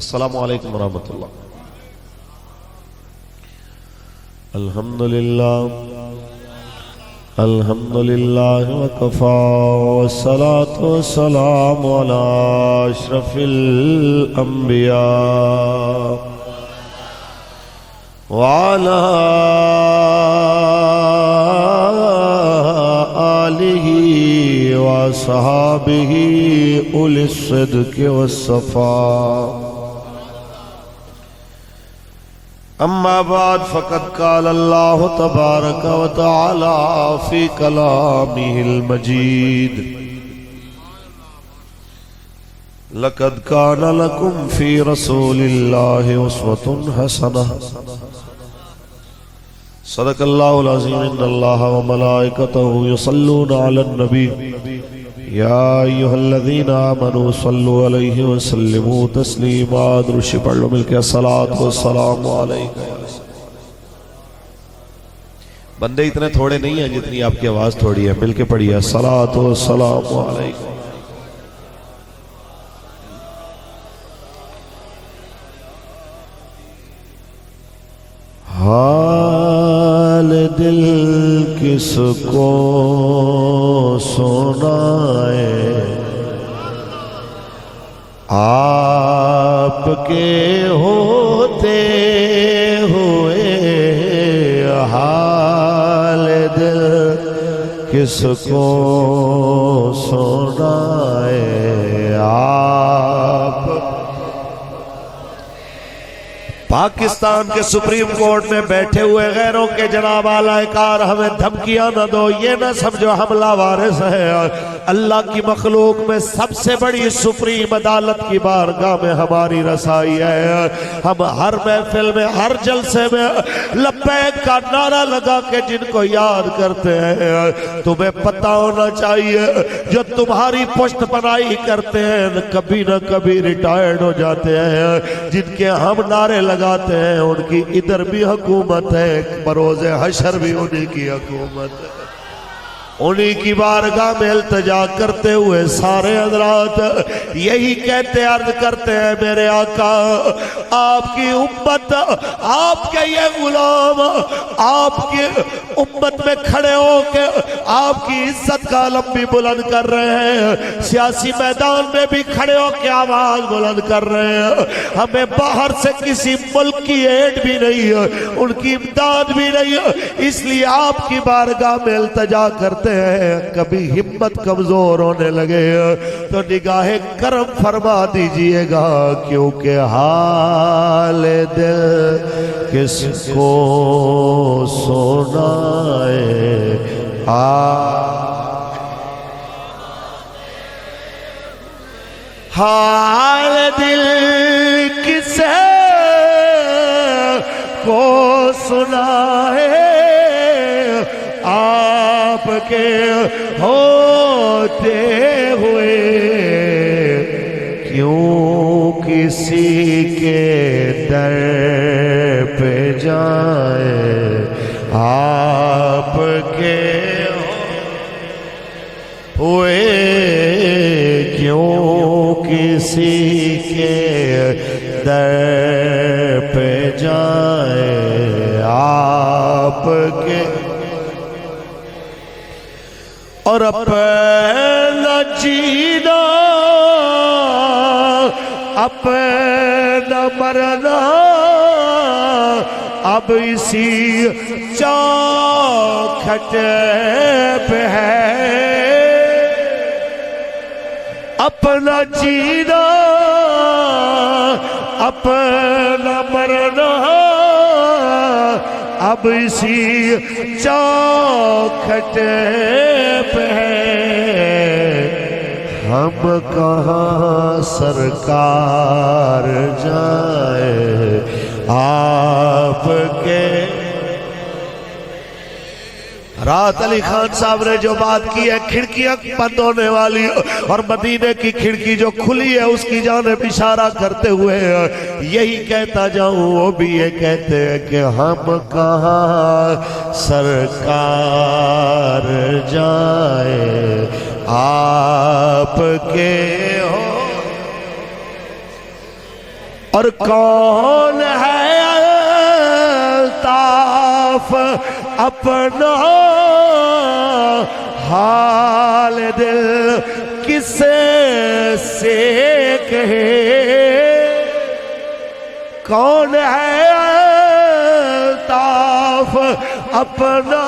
السلام علیکم ورحمۃ اللہ. الحمدللہ وکفا والصلاة والسلام علی اشرف الانبیاء وعلى آلہ وصحابہ اولی الصدق والصفاء. اما بعد فقد قال اللہ تبارک و تعالی فی کلامہ المجید لقد کان لکم فی رسول اللہ اسوۃ حسنہ. صدق اللہ العظیم. ان اللہ وملائکتہ یصلون علی النبی یا ایہا الذین آمنوا صلوا علیہ وسلموا تسلیما. درود پڑھ لو مل کے الصلاۃ والسلام علیکم. بندے اتنے تھوڑے نہیں ہیں جتنی آپ کی آواز تھوڑی ہے. مل کے پڑھیے الصلاۃ والسلام علیکم. حال دل کس کو سنائے آپ کے ہوتے ہوئے. حال دل کس کو سنائے آپ. پاکستان کے سپریم کورٹ میں بیٹھے ہوئے غیروں کے جناب اعلی کار ہمیں دھمکیاں نہ دو. یہ نہ سمجھو حملہ وارث ہے. اللہ کی مخلوق میں سب سے بڑی سپریم عدالت کی بارگاہ میں ہماری رسائی ہے. ہم ہر محفل میں ہر جلسے میں لبیک کا نعرہ لگا کے جن کو یاد کرتے ہیں. تمہیں پتہ ہونا چاہیے جو تمہاری پشت پناہی کرتے ہیں کبھی نہ کبھی ریٹائرڈ ہو جاتے ہیں. جن کے ہم نعرے لگاتے ہیں ان کی ادھر بھی حکومت ہے, بروز حشر بھی انہی کی حکومت ہے. انہی کی بارگاہ میں التجا کرتے ہوئے سارے حضرات یہی کہتے عرض کرتے ہیں میرے آقا آپ کی امت, آپ کے یہ غلام آپ کی امت میں کھڑے ہو کے آپ کی عزت کا علم بھی بلند کر رہے ہیں. سیاسی میدان میں بھی کھڑے ہو کے آواز بلند کر رہے ہیں. ہمیں باہر سے کسی ملک کی ایڈ بھی نہیں ہے, ان کی امداد بھی نہیں ہے. اس لیے آپ کی بارگاہ میں التجا کرتے ہیں. کبھی ہمت کمزور ہونے لگے تو نگاہ کرم فرما دیجئے گا, کیونکہ حال دل کس کو سنائے حال دل کس کو سنائے آپ کے ہوتے ہوئے. کیوں کسی کے در پہ جائے آپ کے ہوئے. کیوں کسی کے در پہ جائے آپ کے اور اپنا جینا اپنا مرنا اب اسی چوکھٹ پہ ہے. اپنا جینا اپنا مرنا اب اسی چوکھٹ پہ ہے. ہم کہاں سرکار جائے آپ کے. رات علی خان صاحب نے جو بات کی ہے کھڑکیاں بند ہونے والی اور مدینے کی کھڑکی جو کھلی ہے اس کی جانب اشارہ کرتے ہوئے یہی کہتا جاؤں. وہ بھی یہ کہتے ہیں کہ ہم کہاں سرکار جائے آپ کے ہو. اور کون ہے الطاف اپنا حال دل کس سے کہے، کون ہے الطاف اپنا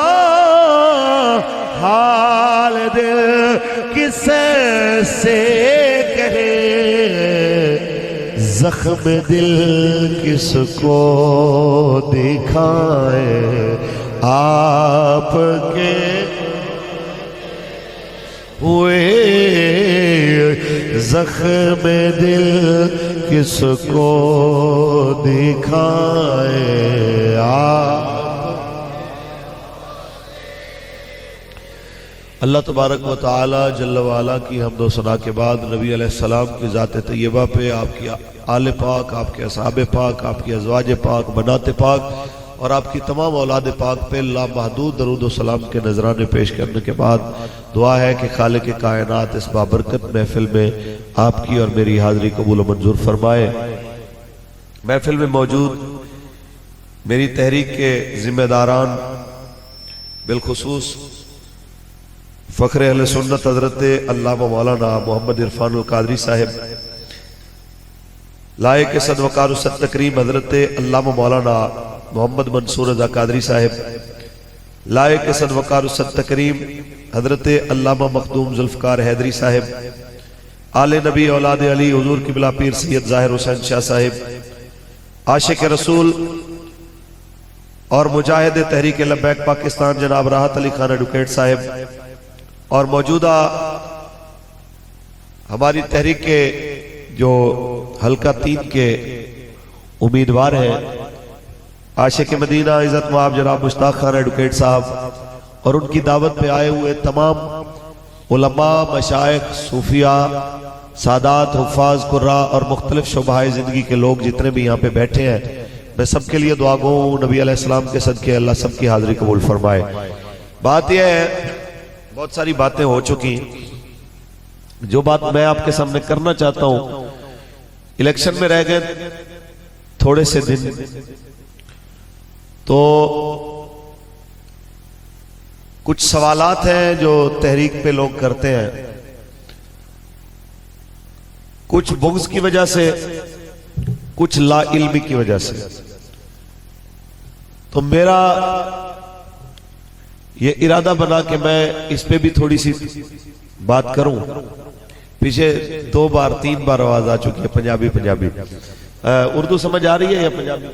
حال دل کس سے کہے، زخم دل کس کو دکھائے آپ کے ہوئے، زخم دل کس کو دکھائے آپ۔ اللہ تبارک و تعالی جل وعلا کی حمد و ثنا کے بعد نبی علیہ السلام کی ذات طیبہ پہ، آپ کی آل پاک، آپ کے اصحاب پاک، آپ کی ازواج پاک، بنات پاک اور آپ کی تمام اولاد پاک پہ لامحدود درود و سلام کے نذرانے پیش کرنے کے بعد دعا ہے کہ خالق کائنات اس بابرکت محفل میں آپ کی اور میری حاضری قبول و منظور فرمائے۔ محفل میں موجود میری تحریک کے ذمہ داران، بالخصوص فخر اہل سنت حضرت علامہ مولانا محمد عرفان القادری صاحب، لائق صد وقار و صد تکریم حضرت علامہ مولانا محمد منصور رضا قادری صاحب، لائق صد وقار و صد تکریم حضرت علامہ مخدوم ذوالفقار حیدری صاحب، آل نبی اولاد علی حضور قبلہ پیر سید ظاہر حسین شاہ صاحب، عاشق رسول اور مجاہد تحریک لبیک پاکستان جناب راحت علی خان ایڈوکیٹ صاحب، اور موجودہ ہماری تحریک کے جو حلقہ 3 کے امیدوار ہیں، عاشق مدینہ عزت مآب جناب مشتاق خان ایڈوکیٹ صاحب، اور ان کی دعوت پہ آئے ہوئے تمام علماء، مشائخ، صوفیاء، سادات، حفاظ، قراء اور مختلف شعبہ زندگی کے لوگ جتنے بھی یہاں پہ بیٹھے ہیں، میں سب کے لیے دعا گو ہوں نبی علیہ السلام کے صدقے اللہ سب کی حاضری قبول فرمائے۔ بات یہ ہے، بہت ساری باتیں ہو چکی، جو بات میں آپ کے سامنے کرنا چاہتا ہوں، الیکشن میں رہ گئے تھوڑے سے دن، تو کچھ سوالات ہیں جو تحریک پہ لوگ کرتے ہیں، کچھ بغض کی وجہ سے، کچھ لا علمی کی وجہ سے۔ تو میرا یہ ارادہ بنا کہ میں اس پہ بھی تھوڑی سی بات کروں۔ پیچھے 2 بار 3 بار آواز آ چکی ہے پنجابی اردو سمجھ آ رہی ہے یا پنجابی؟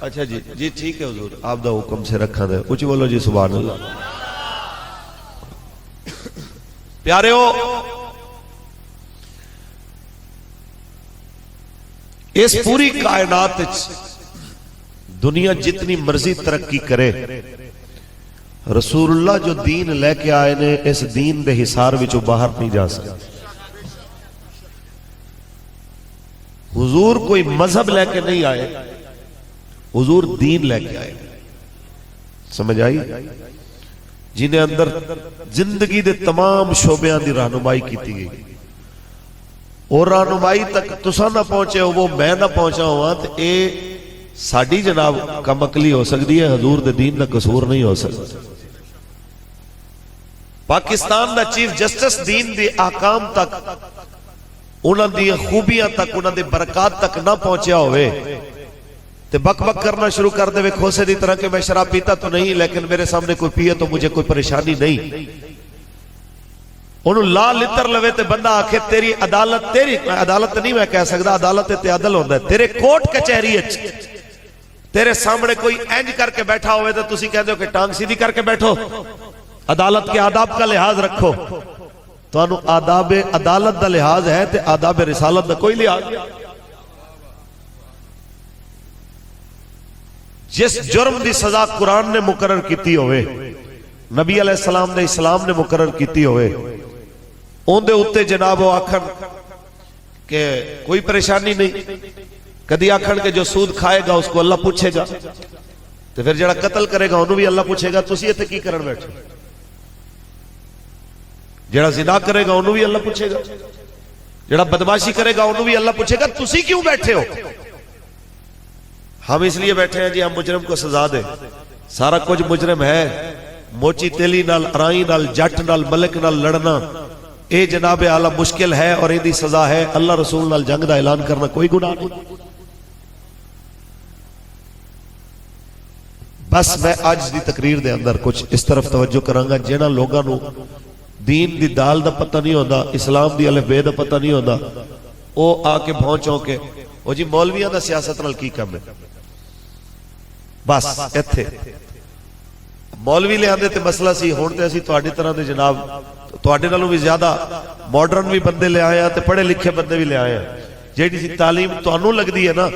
اچھا جی جی ٹھیک ہے حضور، آپ دا حکم سے رکھا دے، اچھی بولو جی سبحان اللہ۔ پیاریو، اس پوری کائنات دنیا جتنی مرضی ترقی کرے، رسول اللہ جو دین لے کے آئے نے اس دین دے حصار وچوں باہر نہیں جا سکتے۔ حضور کوئی مذہب لے کے نہیں آئے، حضور دین لے کے آئے، سمجھ آئی؟ جنہیں اندر زندگی دے تمام شعبیاں دی رہنمائی کیتی گئی، اور رہنمائی تک تساں نہ پہنچے ہو، وہ میں نہ پہنچا ہوا، تو اے ساڑی جناب کم عقلی ہو سکتی ہے، حضور دے دین دا قصور نہیں ہو سکتا۔ پاکستان دا چیف جسٹس دین دے احکام تک، انہاں دی خوبیاں تک، انہاں دے برکات تک نہ پہنچیا ہوئے، تے بک بک کرنا شروع کر دے کھوسے دی طرح کہ میں شراب پیتا تو نہیں، لیکن میرے سامنے کوئی پیے تو مجھے کوئی پریشانی نہیں۔ انہوں لا لتر لوے تے بندہ آکھے تیری عدالت، تیری عدالت نہیں میں کہہ سکتا، عدالت تے عدل ہوندہ ہے، تیرے کوٹ کچہری اچھ تیرے سامنے کوئی اینج کر کے بیٹھا ہوئے تو تسی کہتے ہو کہ ٹانگ سیدھی کر کے بیٹھو، عدالت کے آداب کا لحاظ رکھو۔ تو انہوں آداب عدالت دا لحاظ ہے تے آداب رسالت دا کوئی لحاظ۔ جس جرم دی سزا قرآن نے مقرر کیتی ہوئے، نبی علیہ السلام نے اسلام نے مقرر کیتی ہوئے، ان دے اتے جناب و آکھن کہ کوئی پریشانی نہیں، کدی آکھن کہ جو سود کھائے گا اس کو اللہ پوچھے گا، تو پھر جڑا قتل کرے گا انہوں بھی اللہ پوچھے گا، تسی ایتھے کی کرن بیٹھے، جڑا زنا کرے گا انہوں بھی اللہ پوچھے گا۔ جڑا بدماشی کرے گا انہوں بھی اللہ پوچھے گا تسی کیوں بیٹھے ہو؟ ہم اس لیے بیٹھے ہیں جی ہم مجرم کو سزا دیں. سارا کچھ مجرم ہے. موچی تیلی نال، ارائی نال، جٹ نال، ملک نال لڑنا اے جناب اعلیٰ مشکل ہے اور یہ دی سزا ہے. اللہ رسول نال جنگ دا اعلان کرنا کوئی گناہ نہیں. بس میں آج دی تقریر دے اندر کچھ اس طرف توجہ کرانگا جنہاں لوگاں نو دین دی دال دا پتہ نہیں ہوندا، اسلام دی الف بے دا پتہ نہیں ہوندا، او آ کے بھونچوں کے او جی مولویاں دا سیاست نال کی کم ہے. بس ایتھے مولوی لے آندے تے مسئلہ سی. ہون تے اسی تواڈی طرح دے جناب تواڈے نالوں بھی زیادہ ماڈرن بھی بندے لے آئے ہیں تے پڑھے لکھے بندے بھی لے آئے ہیں. جیڑی سی تعلیم تانوں لگدی ہے نا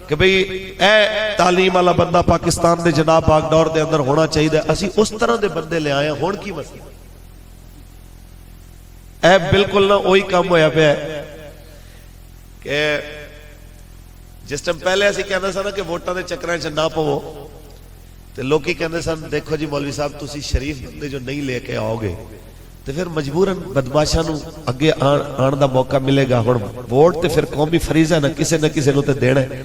کہ بھئی اے تعلیم والا بندہ پاکستان دے جناب باغ ڈور دے اندر ہونا چاہیے، اسی اس طرح دے بندے لے آئے ہیں. ہون کی مسئلہ اے بالکل نہ وہی کام ہویا پہ ہے کہ جس ٹائم پہلے ایسی کہنا سا نا کہ ووٹاں دے چکراں چ نہ پو تے لوکی کہندے سن دیکھو جی مولوی صاحب تسی شریف بندے جو نہیں لے کے آؤ گے تے پھر مجبوراً بدماشاں نو اگے آن دا موقع ملے گا. ہن ووٹ تے پھر قومی فریضہ نہ کسے نو تے دینا ہے.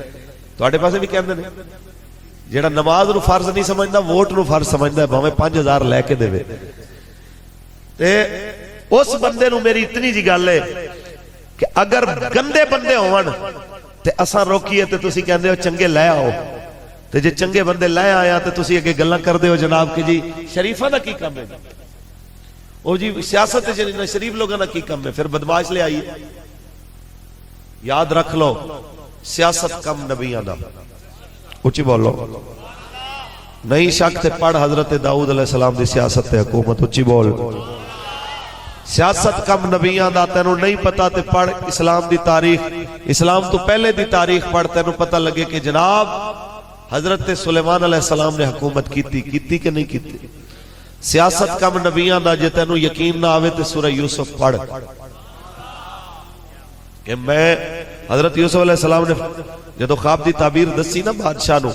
تواڈے پاسے بھی کہندے نے جیڑا نماز نو فرض نہیں سمجھدا ووٹ نو فرض سمجھدا ہے بھاویں 5000 لے کے دے. تے اس بندے نو میری اتنی جی گل ہے کہ اگر گندے بندے ہون تے اساں روکیے تے تسی کہندے ہو چنگے لے آؤ، تے جے چنگے بندے لے آیا تے تسی اگے گلاں کردے ہو جناب کہ جی شریفاں دا کی کم ہے، او جی سیاست تے شریف لوگاں دا کی کم ہے. پھر بدماش لے آئیے. یاد رکھ لو سیاست کم نبیاں دا. اونچی بولو. نہیں شک تے پڑھ حضرت داؤد علیہ السلام دی سیاست تے حکومت. اونچی بول. سیاست کم نبیاں دا. تینوں نہیں پتا تے پڑھ اسلام دی تاریخ، اسلام تو پہلے دی تاریخ پڑھ تینوں پتا لگے کہ جناب حضرت سلیمان علیہ السلام نے حکومت کیتی کہ نہیں کیتی. سیاست کم نبیاں دا. جے تینوں یقین نہ آوے تے سورہ یوسف پڑھ کہ میں حضرت یوسف علیہ السلام نے جدو خواب دی تعبیر دسی نا بادشاہ نو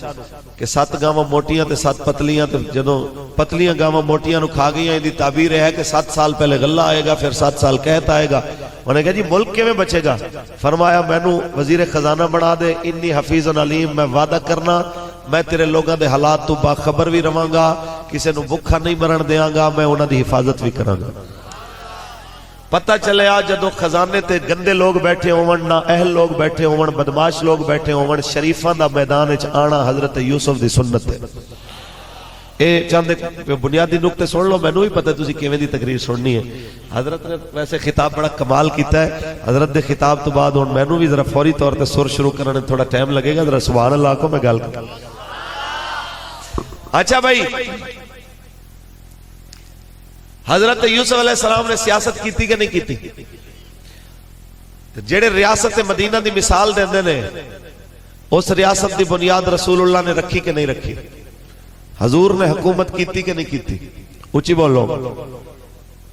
کہ 7 گاواں موٹیاں تے 7 پتلیاں تے جدو پتلیاں گاواں موٹیاں نو کھا گئیاں دی تعبیر ہے کہ 7 سال پہلے غلہ آئے گا پھر 7 سال قحط آئے گا. انہوں نے کہا جی ملک کیویں بچے گا؟ فرمایا مینوں وزیر خزانہ بنا دے، انی حفیظ علیم، میں وعدہ کرنا میں تیرے لوگاں دے حالات تو باخبر بھی رہاں گا، کسے نو بھکھا نہیں مرن دیاں گا، میں انہاں دی حفاظت بھی کراں گا. پتہ چلے آ جدو خزانے تے گندے لوگ بیٹھے ہون، نا اہل لوگ بیٹھے ہون، بدماش لوگ بیٹھے ہون، شریفاں دا میدان وچ آنا حضرت یوسف دی سنت ہے. اے چند بنیادی نقطے سن لو. مینوں بھی پتہ تسی کیویں دی تقریر سننی ہے. حضرت نے ویسے خطاب بڑا کمال کیتا ہے. حضرت دے خطاب تو بعد ہن مینوں بھی ذرا فوری طور تے سر شروع کرنے تھوڑا ٹائم لگے گا. ذرا سبحان اللہ کو میں گل کر. اچھا بھائی حضرت یوسف علیہ السلام نے سیاست کیتی کہ نہیں کیتی؟ جڑے ریاست مدینہ دی مثال دیندے نے اس ریاست دی بنیاد رسول اللہ نے رکھی کہ نہیں رکھی؟ حضور نے حکومت کیتی کہ نہیں کیتی؟ اونچی بولو.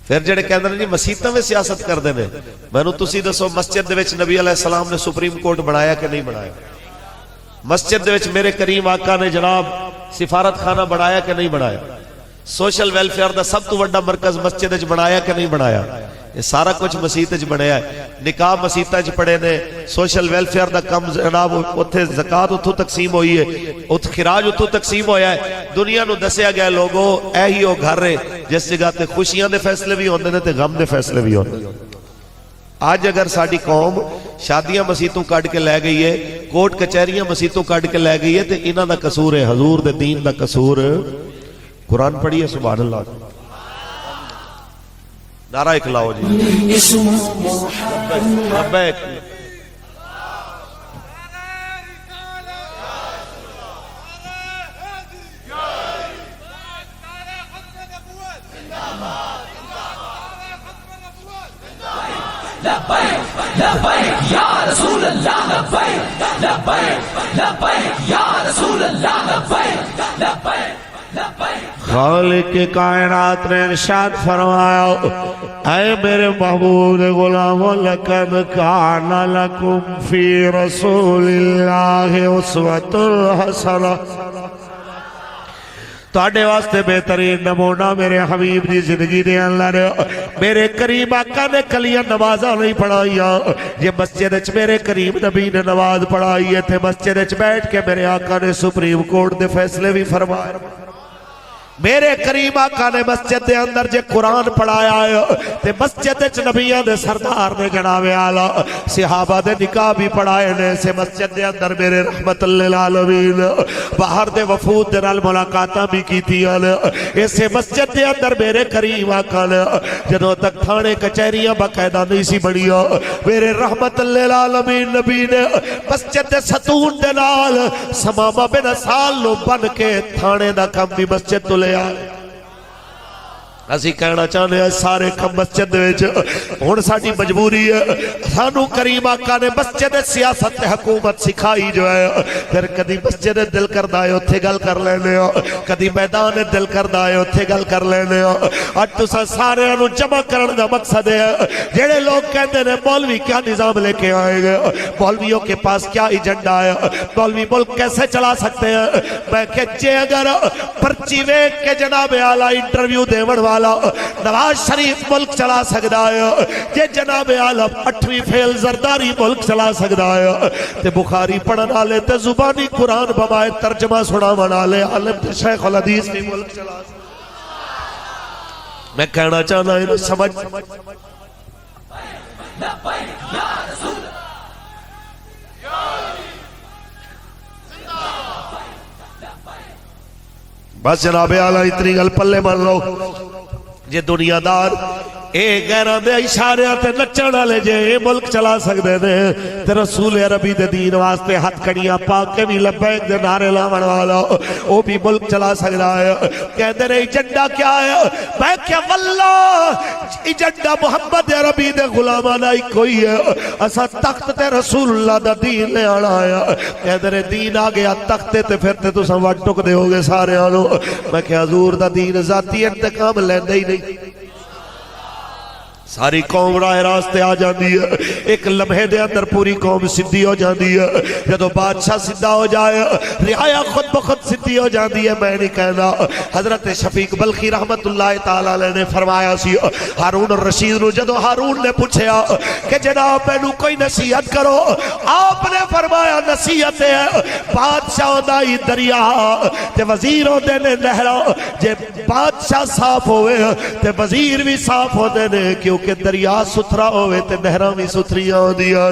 پھر جڑے کہندے نے جی مسیتاں وچ سیاست کردے نے، مینوں تسی دسو مسجد دے وچ نبی علیہ السلام نے سپریم کورٹ بنایا کہ نہیں بنایا؟ مسجد دے وچ میرے کریم آقا نے جناب سفارت خانہ بنایا کہ نہیں بنایا؟ سوشل ویلفیئر دا سب تو بڑا مرکز مسجد وچ بنایا کہ نہیں بنایا؟ یہ سارا کچھ مسجد وچ بنیا ہے. نکاح مسجد وچ پڑے نے، سوشل ویلفیئر دا کم جناب اوتھے زکات اتھوں تقسیم ہوئی ہے، اوتھ خراج اتھوں تقسیم ہویا ہے. دنیا نو دسیا گیا لوگو اے ہی او گھر ہے جس جگہ تے خوشیاں دے فیصلے بھی ہوندے نے تے غم دے فیصلے بھی ہوندے نے. آج اگر ساڈی قوم شادیاں مسیتوں کٹ کے لے گئی ہے، کوٹ کچہریاں مسیتوں کٹ کے لے گئی ہے تے انہاں دا قصور ہے، حضور دے دین دا قصور. قرآن پڑھیے سبحان اللہ. نعرہ اکلاؤ جی. لبیک لبیک یا رسول اللہ، لبیک لبیک لبیک یا رسول اللہ، لبیک لبیک لبیک. خالق کائنات نے ارشاد فرمایا اے میرے محبوب غلامو لقد کان لکم فی رسول اللہ اسوۃ حسنہ. تواڈے واسطے بہترین نمونہ میرے حبیب دی زندگی دے اندر میرے کریم آقا نے کلیاں نمازاں نہیں پڑھائیاں. یہ مسجد وچ میرے کریم نبی نے نماز پڑھائی ہے تے مسجد وچ بیٹھ کے میرے آقا نے سپریم کورٹ دے فیصلے بھی فرمائے. میرے کریم آقا نے مسجد دے اندر جے قرآن پڑھایا ہے تے مسجد وچ نبیاں دے سردار نے جناب اعلیٰ صحابہ دے نکاح بھی پڑھائے نے. سے مسجد دے اندر میرے رحمت للعالمین باہر دے وفود دے نال ملاقاتاں بھی کیتیاں نے. اسے مسجد دے اندر میرے کریم آقا نے جدوں تک تھانے کچہریاں باقاعدہ نہیں سی بنیاں میرے رحمت للعالمین نبی نے مسجد دے ستون دے نال سمامہ بن اسال نو بن کے تھانے دا کم بھی مسجد تو لے آئے. اسی کہنا چاہنے ہیں سارے کم مسجد وچ ہن ساڈی مجبوری ہے سانو کریم آقا نے مسجد سیاست حکومت سکھائی جو ہے. پھر کدی مسجد دل کردا ہے اوتھے گل کر لینے ہو, کدی میدان دل کردا ہے اوتھے گل کر لینے ہو. اج تساں سارے نو جمع کرن دا مقصد ہے جڑے لوگ کہندے نے مولوی کیا نظام لے کے آئے گے, مولویوں کے پاس کیا ایجنڈا ہے, مولوی ملک کیسے چلا سکتے ہیں. میں کہ جے اگر پرچی ویکھ کے جناب اعلیٰ انٹرویو دیون والا نواز شریف ملک چلا سکتا ہے, جے جناب اعلیٰ 8ویں فیل زرداری ملک چلا سکتا ہے تے بخاری پڑھن والے تے زبانی قرآن بمائے ترجمہ سناون والے عالم تے شیخ الحدیث بھی ملک چلا سکتا ہے. میں کہنا چاہنا ہے سمجھ بس جناب اعلیٰ اتنی گل پلے مان لو. جے دنیا دار اے غیراں دے اشاریاں تے نچن والے جے اے ملک چلا سکدے نے تے رسول عربی دے دین واسطے ہتھ کڑیاں پا کے بھی لبیک دے نعرے لاون والا او بھی ملک چلا سکدا ہے. کہندے نے ایجنڈا کیا ہے, میں کہ واللہ ایجنڈا محمد عربی دے غلاماں دا کوئی ہے, اسا تخت تے رسول اللہ دا دین لے آنا ہے. کہندے نے دین آ گیا تخت تے پھر تے تساں وٹ ٹک دے ہوگے سارے نو. میں کہ حضور دا دین ذاتی انتقام لیندے ہی نہیں, ساری قوم راہ راستے آ جاندی ہے. ایک لمحے دے اندر پوری قوم سدھی ہو جاندی ہے. جدو بادشاہ سدھا ہو جائے رعایا خود بخود سدھی ہو جاندی ہے. میں نہیں کہنا, حضرت شفیق بلخی رحمت اللہ تعالیٰ علیہ نے فرمایا سی ہارون الرشید نو جدو ہارون نے پوچھیا کہ جناب میں نو کوئی نصیحت کرو, آپ نے فرمایا نصیحت ہے بادشاہ دا ہی دریا تے وزیروں دے نے نہرا. جے بادشاہ صاف ہوئے تے وزیر بھی صاف ہوتے نے, کیوں کہ دریا ستھرا ہوئے تے نہراں بھی ستھریاں ہو دیاں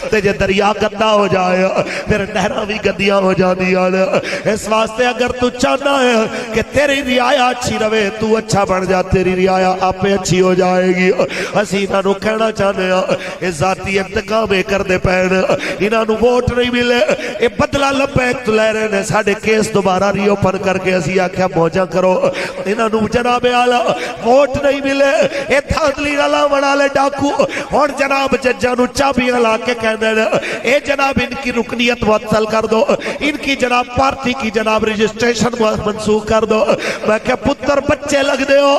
تے جے دریا گندا ہو جائے پھر نہراں بھی گندیاں ہو جاندیاں. اس واسطے اگر تو چاہنا ہے کہ تیری رعایا اچھی رہے تو اچھا بن جا, تیری رعایا آپ اچھی ہو جائے گی. اسی انہاں نو کہنا چاہنے ہیں ذاتی انتقام کر دے پین, انہاں نو ووٹ نہیں ملے اے بدلہ لبیک تو لے رہے نے. ساڑھے کیس دوبارہ ری اوپن کر کے اسی آکھیا موجہ کرو, انہاں نو جناب اعلیٰ ووٹ نہیں ملے اے تھاندلی اللہ بنا لے ڈاکو اور جناب ججہ نو چابیاں لا کے کہنے اے جناب ان کی رکنیت معطل کر دو, ان کی جناب پارٹی کی جناب رجسٹریشن منسوخ کر دو. میں کہ پتر بچے لگ دے ہو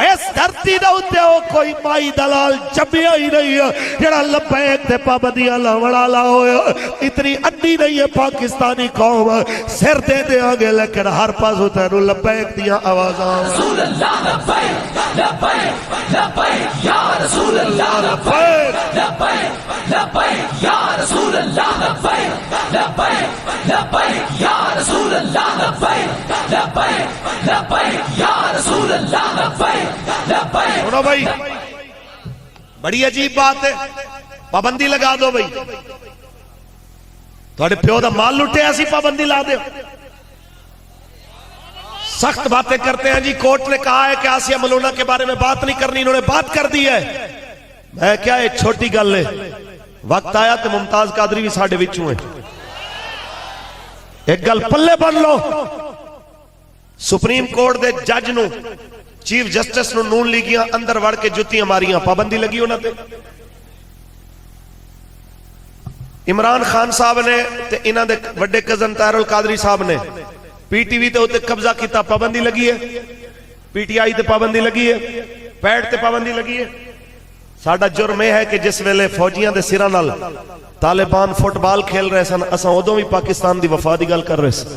اس دھرتی نہ ہوتے ہو کوئی مائی دلال جمعیہ ہی نہیں ہے جڑا لبیک تے پابندیاں لاوڑا لاؤ. اتنی اڈی نہیں ہے پاکستانی قوم, سر دے دے آگے لیکن ہر پاس ہوتا ہے لبیک دیا آوازاں رسول اللہ لبیک لبیک لبیک یا رسول اللہ لبیک لبیک لبیک یا رسول اللہ لبیک لبیک لبیک یا رسول اللہ لبیک لبیک لبیک یا رسول اللہ لبیک لبیک. سنو بھائی بڑی عجیب بات ہے, پابندی لگا دو بھائی, تھوڑے پیو دا مال لٹے ایسی پابندی لا دے. سخت باتیں کرتے ہیں جی, کورٹ نے کہا ہے کہ آسیہ ملونہ کے بارے میں بات نہیں کرنی, انہوں نے بات کر دی ہے. میں کیا ایک چھوٹی گل ہے, وقت آیا تو ممتاز قادری بھی ساڑھے وچوں ہیں. ایک گل پلے بن لو, سپریم کورٹ دے جج نو چیف جسٹس نو نون لیگیاں اندر وڑ کے جتیاں ماریاں, پابندی لگی ہونا تے. عمران خان صاحب نے تے انہاں دے وڈے کزن طاہر القادری صاحب نے پی ٹی وی تے ہوتے قبضہ کیتا, پابندی لگی ہے. پی ٹی آئی تے پابندی لگی ہے, پیڈ تے پابندی لگی ہے. ساڑھا جرم ہے کہ جس ویلے فوجیاں دے سران نال طالبان فٹ بال کھیل رہے سن, اساں ادوں بھی پاکستان دی وفا دی گل کر رہے سن.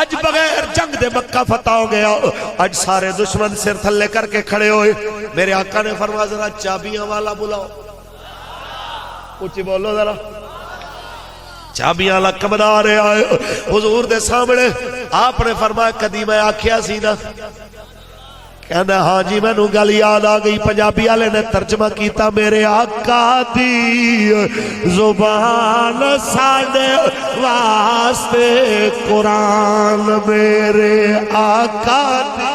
اج بغیر جنگ دے مکہ فتح ہو گیا، اج سارے دشمن سر تھلے کر کے کھڑے ہوئے۔ میرے آقا نے فرمایا ذرا چابیاں والا بلاؤ، اونچی بولو ذرا، چابیاں والا کمدار آئے حضور دے سامنے۔ آپ نے فرمایا کدی میں آکھیا سی نا؟ کہنا ہاں جی میں نو گل یاد آ گئی۔ پنجابی والے نے ترجمہ کیتا میرے آقا دی زبان ساڈے واسطے قرآن، میرے آقا دی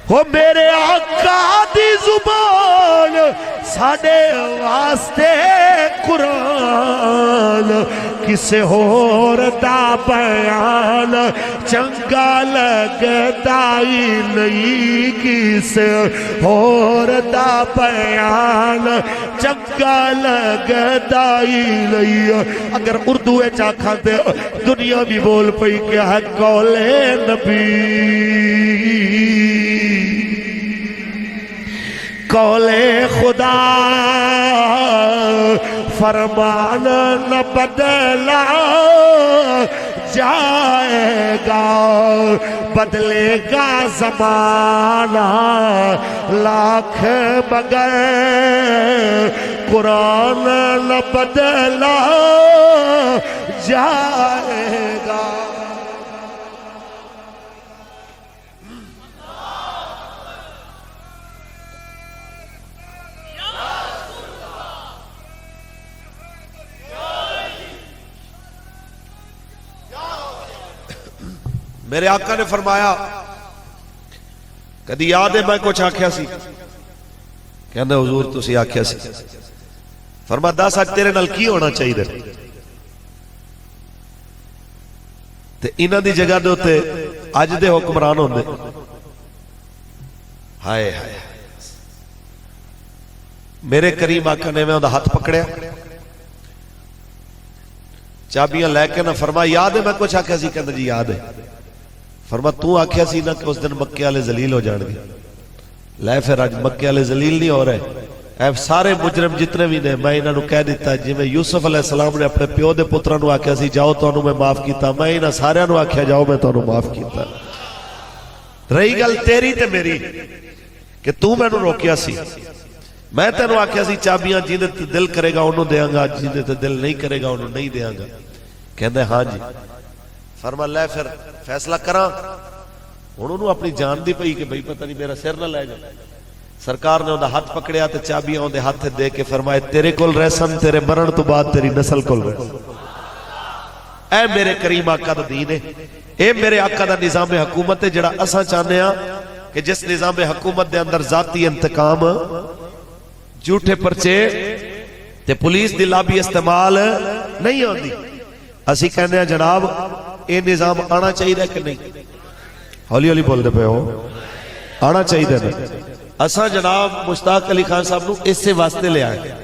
وہ میرے آقا دی زبان ساڈے واسطے قرآن، کسے ہور دا بیان چنگا لگدا ہی نہیں، کسے ہور دا بیان چنگا لگدا ہی نہیں۔ اگر اردو چاکھاں تے دنیا بھی بول پئی کہ ہے قول نبی، قول خدا فرمان نہ بدلا جائے گا، بدلے گا زمانہ لاکھ مگر قرآن نہ بدلا جائے گا۔ میرے آقا نے فرمایا کدی یاد ہے میں کچھ آکھیا سی؟ کہندے حضور تسی آکھیا سی۔ فرمایا دس اج تیرے نال کی ہونا چاہیے تے انہاں دی جگہ دے اوتے اج دے حکمران ہوندے؟ ہائے ہائے، میرے کریم آقا نے میں اوندا ہاتھ پکڑیا، چابیاں لے کے نہ فرمایا یاد ہے میں کچھ آکھیا سی؟ کہندے جی یاد ہے۔ فرمایا تو آکھیا سی نا کہ اس دن مکے والے ذلیل ہو جان گے، لے پھر اج مکے والے ذلیل نہیں ہو رہے، اے سارے مجرم جتنے بھی نے میں انہاں نو کہہ دیتا جی میں یوسف علیہ السلام نے اپنے پیو دے پتراں نو آکھیا سی جاؤ تانوں میں معاف کیتا، میں انہاں سارے نو آکھیا جاؤ میں تانوں معاف کیتا۔ رہی گل تیری تے میری کہ تو میں نو روکیا سی، میں تینوں آکھیا سی چابیاں جیندے تے دل کرے گا انہوں دیاں گا، جیندے تے دل نہیں کرے گا انہوں نہیں دیاں گا۔ کہندے ہاں جی۔ فرما لے پھر فیصلہ کراں، انہوں اپنی جان دی پئی کہ بھئی پتہ نہیں میرا سر نہ لے جائے۔ سرکار نے انہوں ہاتھ پکڑیا تے چابیاں انہوں ہاتھ دے کے فرمائے تیرے کول رہسن، تیرے مرن تو بعد تیری نسل کول رہسن۔ اے میرے کریم آقا دا دین ہے، اے میرے آقا دا نظام حکومت ہے جڑا اساں چاہنے ہاں کہ جس نظام حکومت دے اندر ذاتی انتقام، جھوٹے پرچے تے پولیس دی لابی استعمال نہیں ہوندی۔ اسی کہنے ہیں جناب اے نظام آنا چاہیے کہ نہیں؟ ہولی ہولی بول دے پہ ہو، آنا چاہیے نہیں؟ اساں جناب مشتاق علی خان صاحب نو اس سے واسطے لے آئے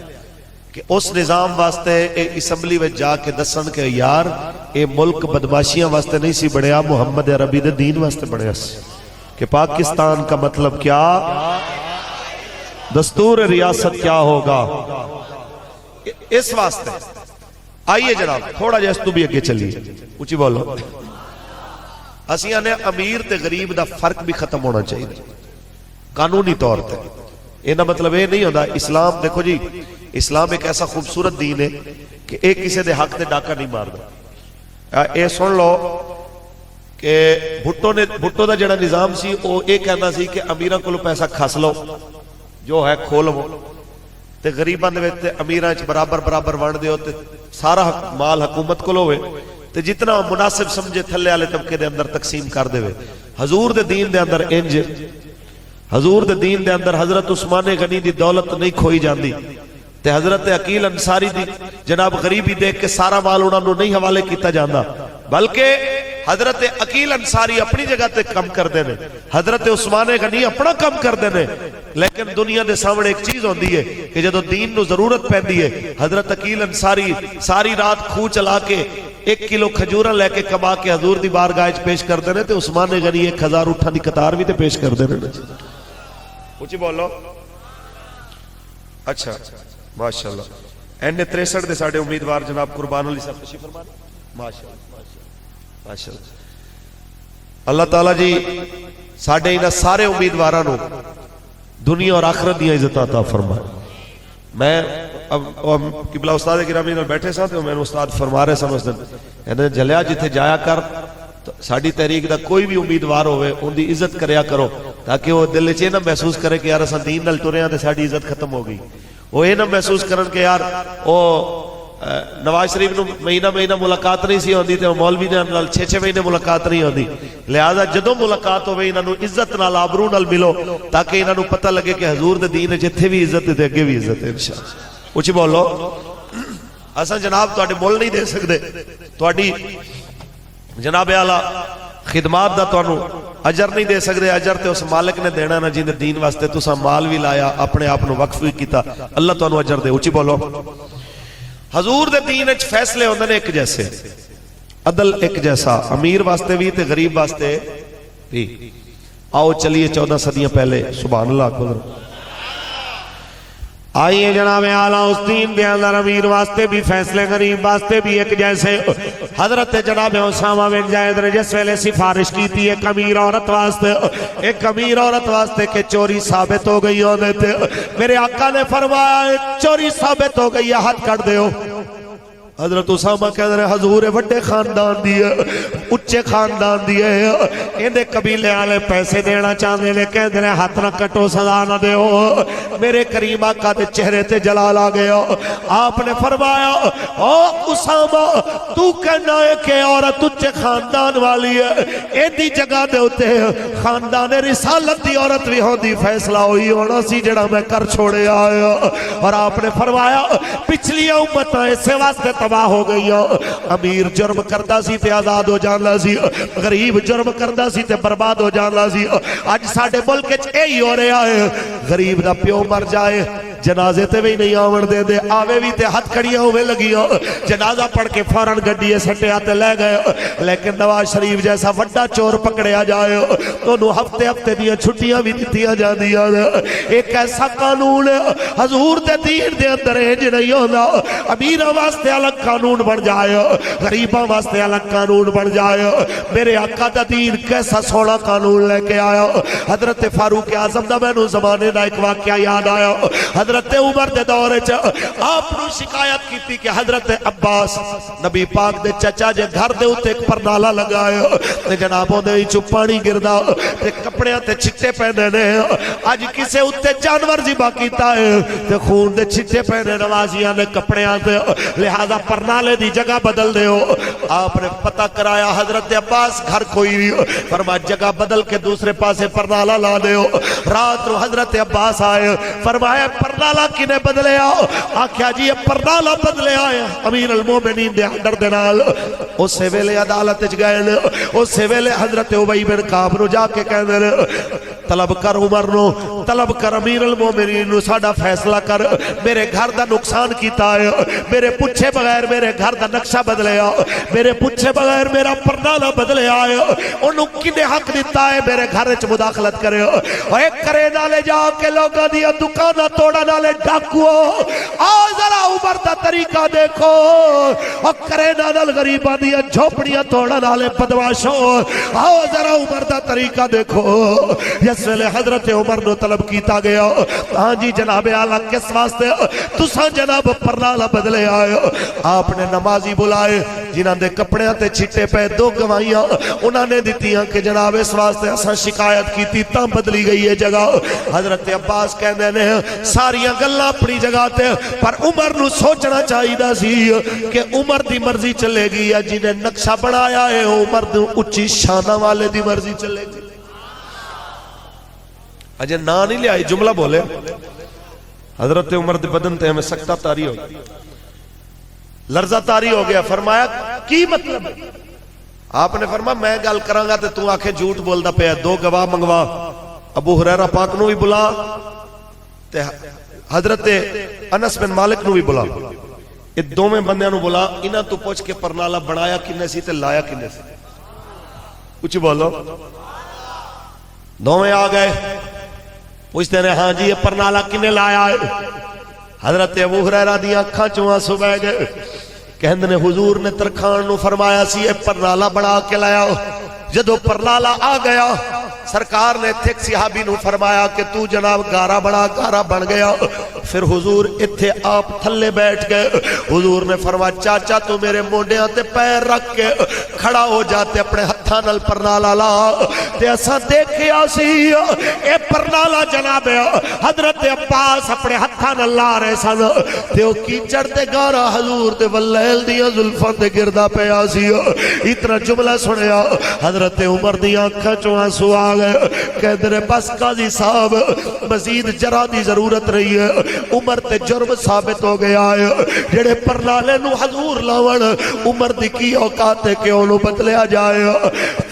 کہ اس نظام واسطے اے اسمبلی میں جا کے دسن کہ یار اے ملک بدماشیاں واسطے نہیں سی بڑھیا، محمد عربی دے دین واسطے بڑھیا سی، کہ پاکستان کا مطلب کیا، دستور ریاست کیا ہوگا، اس واسطے۔ آئیے جناب تھوڑا جیس تو بھی اگے چلیے، اونچی بولو۔ اسیاں نے امیر تے غریب دا فرق بھی ختم ہونا چاہیے قانونی طور تے۔ اینا مطلب یہ نہیں ہوتا اسلام، دیکھو جی اسلام ایک ایسا خوبصورت دین ہے کہ ایک کسی دے حق تے ڈاکہ نہیں مار دا۔ اے سن لو کہ بھٹو دا جڑا نظام سی وہ ایک کہنا سی کہ امیران کو پیسہ کھس لو جو ہے کھولو تے غریبان دے تے امیران چ برابر برابر وانڈ دیو تے سارا مال حکومت کو لوے تے جتنا مناسب سمجھے تھلے والے طبقے دے اندر تقسیم کر دے۔ حضور دے دین دے اندر انج، حضور دے دین دے اندر حضرت عثمان غنی دی دولت نہیں کھوئی جاندی تے حضرت عقیل انصاری دی جناب غریبی دیکھ کے سارا مال انہاں نو نہیں حوالے کیتا جاندا، بلکہ حضرت عقیل انصاری اپنی جگہ تے کم کر دینے، حضرت عثمان غنی اپنا کم کر دینے، لیکن دنیا دے سامنے ایک چیز ہوندی ہے کہ جدو دین نو ضرورت پہندی ہے حضرت عقیل انصاری ساری رات کھو چلا کے 1 کلو کھجوراں لے کے کما کے حضور دی بارگاہ وچ پیش کر دینے تے عثمان غنی 1000 اٹھاں دی قطار بھی تے پیش کر دینے۔ اونچی بولو۔ اچھا ماشاءاللہ۔ این 63 دے ساڑے امیدوار جناب قربان علی صاحب تشریف فرما ماشاءاللہ ماشاءاللہ اللہ تعالیٰ جی ساڑے انہاں سارے امیدواراں نو دنیا اور آخرت دی عزت عطا فرمائے. میں اب قبلہ استاد گرامی نال بیٹھے سا تے میں استاد فرما رہے سن اس دن کہندے جلیا جتھے جایا کر ساڈی تحریک دا کوئی بھی امیدوار ہوئے ان دی عزت کریا کرو تاکہ وہ دل وچ نہ محسوس کرے کہ یار اساں دین نال ٹریاں تے ساڈی عزت ختم ہو گئی. وہ یہ نہ محسوس کرن کہ یار او نواز شریف نو مہینہ ملاقات نہیں سی ہوندی تے مولوی دے نال 6 مہینے ملاقات نہیں ہوندی. لہذا جدوں ملاقات ہوے انہاں نو عزت نال آبرو نال ملو تاکہ انہاں نو پتہ لگے کہ حضور دے دین جتھے بھی عزت تے اگے بھی عزت ہے انشاءاللہ. اچھی بولو اساں جناب تواڈے مول نہیں دے سکدے تواڈی جناب اعلی خدمات دا تانوں اجر نہیں دے سکدے. اجر تے اس مالک نے دینا نا جن دین واسطے تساں مال بھی لایا اپنے آپ نو وقف بھی کیتا اللہ تانوں اجر دے. اچھی بولو حضور دے دین وچ فیصلے ہوندے نے ایک جیسے عدل ایک جیسا امیر واسطے بھی تے غریب واسطے بھی. آؤ چلیے 14 صدیاں پہلے سبحان اللہ اکبر آئیے جناب اعلیٰ اس دین دے اندر امیر واسطے بھی فیصلے غریب واسطے بھی ایک جیسے. حضرت جناب اسامہ بن زید نے جس ویلے سفارش کی تھی ایک امیر عورت واسطے کہ چوری ثابت ہو گئی ہونے تھے میرے آقا نے فرمایا چوری ثابت ہو گئی ہے ہاتھ کٹ دیو. حضرت اسامہ کہہ رہے حضور وڈے خاندان دیئے اچھے خاندان دیئے اندے قبیلے والے پیسے دینا چاہتے نے کہہ رہے ہاتھ نہ کٹو سزا نہ دیو. میرے کریم آقا دے چہرے تے جلال آ گیا. آپ نے فرمایا او اسامہ تو کہنا ہے کہ عورت اچھے خاندان والی ہے ایدی جگہ دے ہوتے خاندان رسالت دی عورت بھی ہو دی فیصلہ ہوئی ہونا سی جڑا میں کر چھوڑے آیا. اور آپ نے فرمایا پچھلی امتیں اسے واسطے تباہ ہو گئی. امیر جرم کردہ سی تے آزاد ہو جانا سی غریب جرم کردہ سی تے برباد ہو جانا سی. آج ساڑھے ملک اے ہو رہا ہے غریب دا پیو مر جائے جنازے تے بھی نہیں آون دے دے آوے بھی تے ہاتھ کھڑیاں ہوئے لگی جنازہ پڑھ کے فوراں گڈیے سٹے آتے لے گئے. لیکن نواز شریف جیسا وڈا چور پکڑیا جائے انہوں ہفتے دیا چھٹیاں بھی دیتیاں جا دیا. ایک ایسا قانون حضور دے دین دے اندر انج نہیں ہونا. امیراں واسطے الگ قانون بن جائے غریباں واسطے الگ قانون بن جائے. میرے آقا دا دین کیسا سونا قانون لے کے آیا. حضرت فاروق اعظم دا میں نو زمانے دا ایک واقعہ یاد آیا. حضرت عمر دے دورے آپ نو شکایت کی تھی کہ حضرت عباس نبی پاک دے چچا جے گھر دے ہوتے ایک پرنالہ لگائے تے جنابوں دے چو پانی گردہ تے کپڑیاں تے چھٹے پہنے نے. آج کسے ہوتے جانور ذبح کیتا ہے تے خون دے چھٹے پہنے نوازیاں نے کپڑیاں تے لہذا پرنالے دی جگہ بدل دے ہو. آپ نے پتہ کرایا حضرت عباس گھر کوئی نہیں فرمایا جگہ بدل کے دوسرے پاسے پرنالہ لا دے ہو. رات رو حضرت عباس آئے فرمایا پرنالہ کنے بدلے آؤ آکھیا جی یہ پرنالہ بدلے آئے امیر المومنین دے اندر دنال. اس سے ویلے عدالت گئے اس سے ویلے حضرت عبی بن کعب نو جا کے کہنے طلب کر عمر نو طلب کر امیر المومنین نو ساڑا فیصلہ کر میرے گھر دا نقصان کیتا ہے میرے پوچھے بغیر میرے گھر دا نقشہ بدلے آؤ میرے پوچھے بغیر میرا پرنالہ بدلے آئے انہوں کنے حق دیتا ہے میرے گھر اچھ مداخلت کرے اور ایک کرے نالے جا کے لوگا دیا دکانہ توڑا نالے ڈاکو آؤ ذرا عمر دا طریقہ دیکھو اور کرے نال غریبہ دیا جھوپڑیاں توڑا نالے بدواشو آؤ ذرا عمر دا طریقہ دیکھو. اس ویلے حضرت عمر نو طلب کیتا گیا ہاں جی جناب اعلیٰ کس واسطے تساں جناب پرنالہ بدلے آئے. آپ نے نمازی بلائے جنہاں دے کپڑیاں تے چھٹے پہ دو گواہیاں انہاں نے دیتیاں کہ جناب اس واسطے اساں شکایت کی تھی تاں بدلی گئی ہے جگہ. حضرت عباس کہنے نے ساریاں گلہ اپنی جگہ تے پر عمر نو سوچنا چاہی دا سی کہ عمر دی مرضی چلے گی یا جنہیں نقشہ بڑھایا ہے عمر دی اچھی شانہ والے دی مرضی چلے گی. اجے نا نہیں لے آئی جملہ بولے حضرت عمر دے بدن تے ہمیں سکتہ تاری ہو گیا لرزہ تاری ہو گیا. فرمایا کی مطلب ہے؟ آپ نے فرمایا میں گل کرانگا تے تو آنکھیں جھوٹ بول دا پیا دو گواہ منگوا ابو ہریرہ پاک نو بھی بلا تے حضرت انس بن مالک نو بھی بلا یہ دو میں بندیاں نو بلا انہاں تو پوچھ کے پرنالہ بنایا کنے سی تے لایا کنے سی. کچھ بولو دو میں آ گئے پوچھتے رہے ہاں جی یہ پرنالہ کنے لایا ہے حضرت ابو ہریرہ دی اکھاں چوں آنسو بہ گئے کہندے نے حضور نے ترکھان نو فرمایا سی اے پرنالا بڑا کے لایا جدو پرنالا آ گیا سرکار نے تھے صحابی نو فرمایا کہ تو جناب گارا بڑا گارا بن گیا پھر حضور اتھے آپ تھلے بیٹھ گئے حضور نے فرمایا چاچا تو میرے مونڈیاں تے پیر رکھ کے کھڑا ہو جاتے اپنے ہتھاں نال پرنالا لا تے اساں دیکھیا سی اے پرنالا جناب حضرت عباس اپنے ہتھاں نال لا رہے سن تے او کیچڑ تے گارا حضور تے واللیل دیاں زلفاں تے گردا پیا سی اتنا جملہ سنیا حضرت عمر دیاں اکھاں چوں آنسو آ گئے کہتے رہے بس قاضی صاحب مزید جرا دی ضرورت رہی ہے عمر تے جرم ثابت ہو گیا ہے جڑے پرنالے نو حضور لاون عمر دی کی اوقات ہے کہ انہوں بدلیا جائے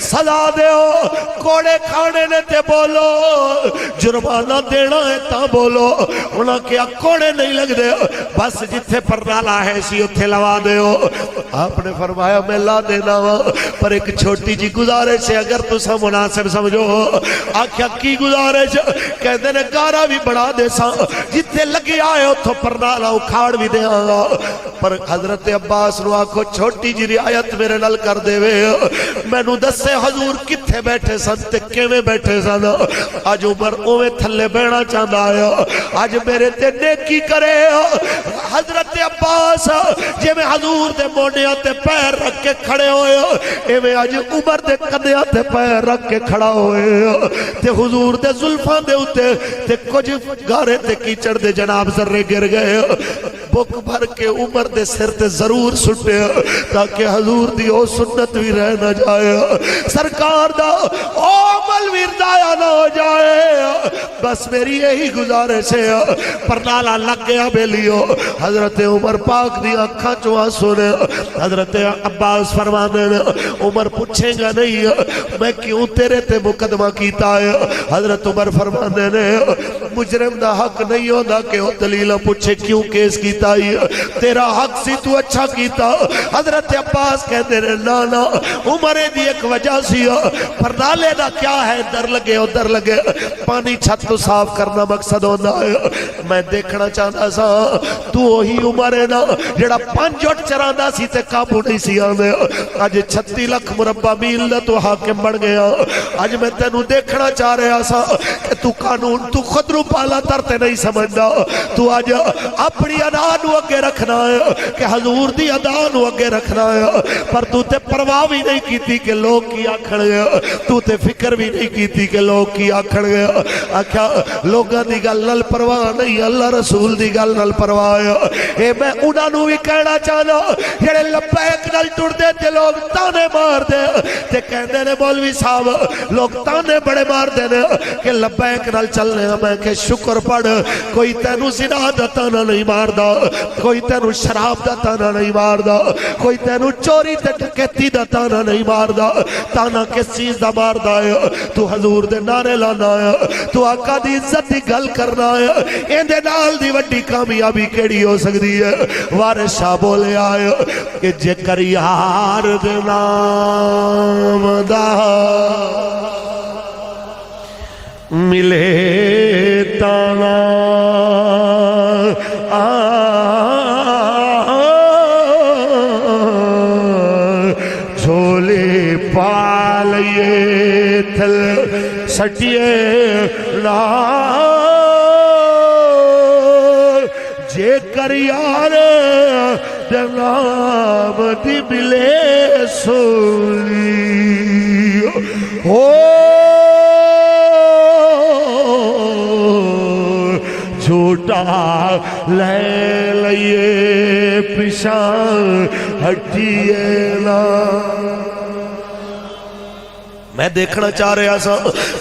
سزا دیو کوڑے کھانے نے تے بولو جرمانہ دینا ہے تا بولو انہاں کیا کوڑے نہیں لگ دے بس جتھے پرنالا ہے سی اتھے لوا دیو آپ نے فرمایا میں لا دینا ہوں پر ایک چھوٹی جی گزارش ہے اگر تو سا مناسب سمجھو آکھیا کی گزارش کہتے نے گارا بھی بڑا دے سا جتنے لگی آئے ہو تو پرنالا اکھاڑ بھی دے آگا پر حضرت عباس نو آکھو چھوٹی جی رعایت میرے نل کر دے وے میں نو دسے حضور کتھے بیٹھے سن تکے میں بیٹھے سن آج عمر اوے تھلے بینا چاندہ آیا آج میرے تے نیکی کرے حضرت عباس جے میں حضور دے موڑیاں تے پیر رکھ کے کھڑے ہوئے اے میں آج عمر دے کندیاں تے پیر رکھ کے کھڑا ہوئے تے حضور دے زلفاں دے ہوتے تے کچھ گارے تے کیچڑ دے جناب ذرے گر گئے بک بھر کے عمر دے سر تے ضرور سٹے تاکہ حضور دی او سنت بھی رہ نہ جائے سرکار دا او عمل بھی ردایا نہ ہو جائے بس میری یہی گزارش ہے پرنالا لگ گیا بیلیو حضرت عمر پاک دی اکھاں چواں سنے حضرت عباس فرمانے عمر پوچھیں گا نہیں میں کیوں تیرے تے مقدمہ کیتا ہے حضرت عمر فرمانے نے مجرم دا حق نہیں ہوتا کہ وہ دلیلہ پوچھے کیوں کیس کیتا ہے تیرا حق سی تو اچھا کیتا حضرت عباس کہتے ہیں نا عمرے دی ایک وجہ سی پرنالے دا کیا ہے در لگے اور در لگے پانی چھت تو صاف کرنا مقصد ہونا ہے میں دیکھنا چاہتا سا تو وہی عمرے نا جڑا 5 اٹھ چراندہ سی تے قابو نہیں سی آنے آج 36 لاکھ مربع میل دا تو حاکم بڑھ گیا آج میں تینوں دیکھنا چاہ رہا سا کہ تو قانون تو خود رو پالا ترتے نہیں سمجھنا تو آج اپنی ادانو اگے رکھنا ہے کہ حضور دی ادانو اگے رکھنا ہے پر تو تے پرواہ بھی نہیں کیتی کہ لوگ کی آکھڑ گیا تو تے فکر بھی نہیں کیتی کہ لوگ کی آکھڑ گیا آکھا لوگاں دی گل نل پرواہ نہیں اللہ رسول دی گل نل پرواہ ہے اے میں انہوں بھی کہنا چاہنا جڑے لبیک نل ٹوڑ دے تے لوگ تانے مار دے تے کہندے نے مولوی صاحب لوگ تانے بڑے مار دے کہ لبیک نل چلنے میں کہ شکر پڑھ کوئی تینو زنا دا تانا نہیں مار دا کوئی تینو شراب دا تانا نہیں مار دا کوئی تینو چوری تے ڈکیتی دا تانا نہیں مار دا تانا کس چیز دا مار دا ہے تو حضور دے نعرے لانا ہے تو آقا دی عزت دی گل کرنا ہے این دے نال دی وڈی کامیابی کیڑی ہو سکتی ہے وارث شاہ بولے آئے کہ جے کر یار دے نام دا ملے تانا جھولے پالئے تھل سٹیے نا جے کر یار جناب دی ملے سولی ہو جھوٹا لے لئے پیشان ہٹیے نا میں دیکھنا چاہ رہا سا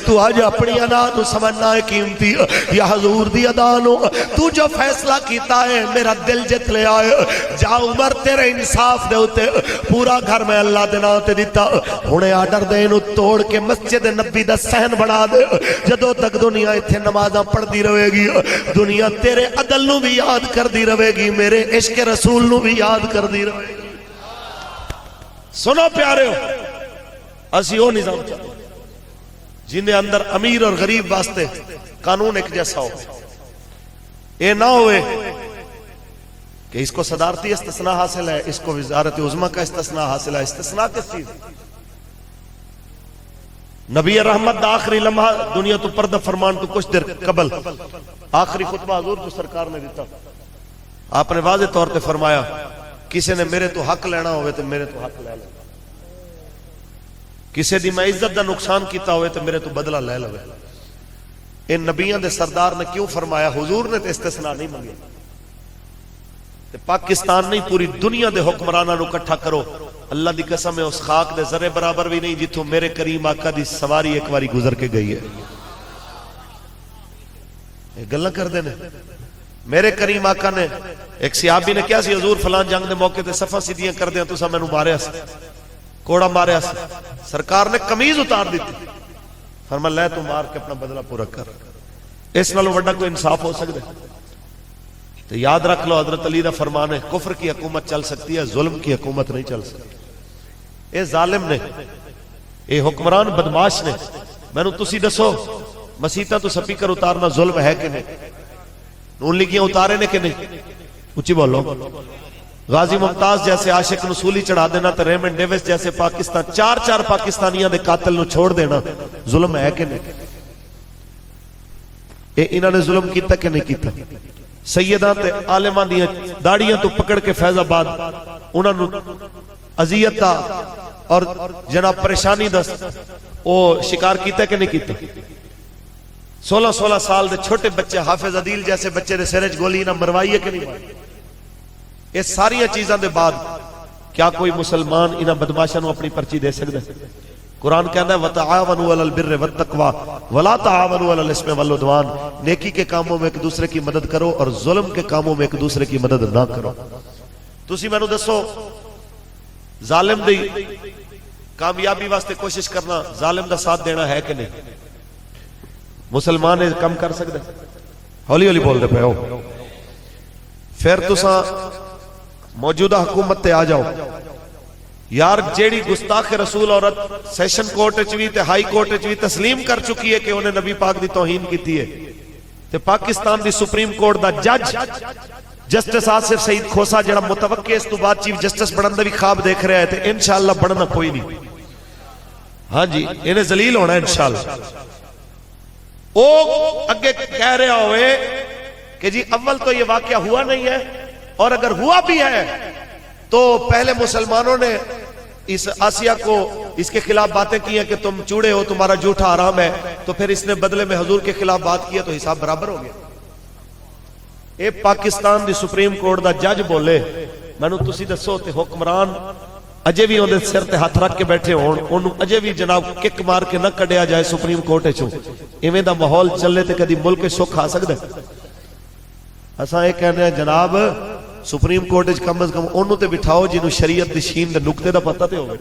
تو آج اپنی ادا تو سمجھنا ہے قیمتی یا حضور دی ادا نو تو جو فیصلہ کیتا ہے میرا دل جت لے آئے جا عمر تیرے انصاف دے ہوتے پورا گھر میں اللہ دینا تے دیتا انہیں آڈر دے انہوں توڑ کے مسجد نبی دا سہن بڑھا دے جدو تک دنیا اتھے نمازاں پڑھ دی رہے گی دنیا تیرے عدل نو بھی یاد کر دی رہے گی میرے عشق رسول نو بھی یاد کر دی رہے گی سنو پیارے ہو اسی وہ نظام چاہتے جن دے اندر امیر اور غریب واسطے قانون ایک جیسا ہو اے نہ ہوئے کہ اس کو صدارتی استثناء حاصل ہے، اس کو وزارت عظمیٰ کا استثناء حاصل ہے. استثناء کس چیز؟ نبی رحمت دا آخری لمحہ دنیا تو پردہ فرمان تو کچھ دیر قبل آخری خطبہ حضور جو سرکار نے دیتا، آپ نے واضح طور پہ فرمایا کسی نے میرے تو حق لینا ہوئے تو میرے تو حق لے لے، کسی دی میں عزت دا نقصان کیتا ہوئے تو میرے تو بدلہ لے لے. ان نبیان دے سردار نے کیوں فرمایا؟ حضور نے تو استثناء نہیں منگے. پاکستان نہیں پوری دنیا دے حکمرانہ نو کٹھا کرو، اللہ دی قسم ہے اس خاک دے ذرے برابر بھی نہیں جتوں میرے کریم آقا دی سواری ایک باری گزر کے گئی ہے. گلہ کر دینے میرے کریم آقا نے، ایک صحابی نے کیا سی حضور فلان جنگ دے موقع تے صفحہ سیدھیاں کر دیا تو سا میں نو ماریا سی، کوڑا ماریا سی. سرکار نے قمیض اتار دیتی، فرمایا لے تو مار کے اپنا بدلہ پورا کر. اس نالوں بڑا کوئی انصاف ہو سکتا ہے؟ تو یاد رکھ لو حضرت علی دا فرمان ہے، کفر کی حکومت چل سکتی ہے، ظلم کی حکومت نہیں چل سکتی. اے ظالم نے، اے حکمران بدماش نے، میں نو تسی دسو مسیطہ تو سپیکر اتارنا ظلم ہے کہ نہیں؟ نون لیگیاں اتارے نے کہ نہیں؟ اچھی بولو. غازی ممتاز جیسے عاشق نصولی چڑھا دینا تو ریمنڈ ڈیوس جیسے پاکستان چار پاکستانیاں دے قاتل نو چھوڑ دینا ظلم ہے کہ نہیں؟ اے انہوں نے ظلم کیتا کہ نہیں کیتا؟ سیداں تے عالماں دیاں داڑیاں تو پکڑ کے فیض آباد انہوں نے اذیت اور جناب پریشانی دا او شکار کیتا کہ نہیں کیتا؟ 16 سال دے چھوٹے بچے حافظ عدیل جیسے بچے دے سرج گولی نہ مروائی ہے کہ نہیں ماروائی؟ یہ ساری چیزاں دے بعد کیا کوئی مسلمان انہاں بدماشاں نو اپنی پرچی دے سکتا ہے؟ قرآن کہتا ہے وَتَعَاوَنُوا عَلَى الْبِرِّ وَالتَّقْوَى وَلَا تَعَاوَنُوا عَلَى الْإِثْمِ وَالْعُدْوَانِ. نیکی کے کاموں میں ایک دوسرے کی مدد کرو اور ظلم کے کاموں میں ایک دوسرے کی مدد نہ کرو. تسی میں نو دسو ظالم دی کامیابی واسطے کوشش کرنا، ظالم دا ساتھ دینا ہے کہ نہیں؟ مسلمان کم کر سکتے؟ ہولی ہولی بول دے پہ ہو. پھر تساں موجودہ حکومت تے آ جاؤ یار، جیڑی گستاخ رسول عورت سیشن کورٹ چوی تے ہائی کورٹ چوی تسلیم کر چکی ہے کہ انہیں نبی پاک دی توہین کیتی ہے، تے پاکستان دی سپریم کورٹ دا جج جسٹس آصف سعید کھوسا جڑا متوقع اس تو بعد چیف جسٹس بنن دا بھی خواب دیکھ رہا ہے، تے انشاءاللہ بننا کوئی نہیں. ہاں جی انہیں ذلیل ہونا ہے انشاءاللہ. او اگے کہہ رہا ہوئے کہ جی اول تو یہ واقعہ ہوا نہیں ہے، اور اگر ہوا بھی ہے تو پہلے مسلمانوں نے اس آسیہ کو اس کے خلاف باتیں کی ہیں کہ تم چوڑے ہو، تمہارا جھوٹا حرام ہے، تو پھر اس نے بدلے میں حضور کے خلاف بات کیا تو حساب برابر ہو گیا. اے پاکستان دی سپریم کورٹ دا جج بولے میں نو تسی دسو تے حکمران اجے بھی اندے سر تے ہاتھ رکھ کے بیٹھے ہون، انہوں اجے بھی جناب کک مار کے نہ کڈیا جائے سپریم کورٹ چوں، ایویں دا ماحول چلے تے کدی ملک سکھ آ سکدا ہے؟ اساں یہ کہنے ہیں جناب سپریم کورٹ وچ کم از کم انہوں تے بٹھاؤ جنہوں شریعت دی شین دے نقطے دا پتہ تے ہوے.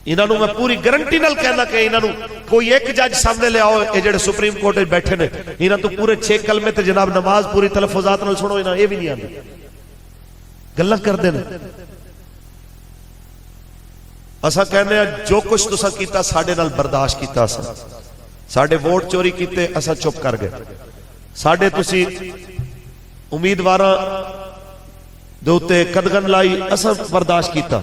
انہاں نو میں پوری گارنٹی نال کہنا کہ انہاں نو کوئی ایک جج سامنے لے آؤ، اے جڑے سپریم کورٹ وچ بیٹھے نے انہاں تو پورے 6 کلمے تے جناب نماز پوری تلفظات نال سنو، انہاں اے بھی نہیں آندے، گلاں کردے نے. اساں کہنے ہیں جو کچھ تساں کیتا ساڈے نال برداشت کیتا، اساں ساڈے ووٹ چوری کیتے اساں چپ کر گئے، ساڈے تسی امیدواراں دے اوتے قدغن لائی اساں برداشت کیتا،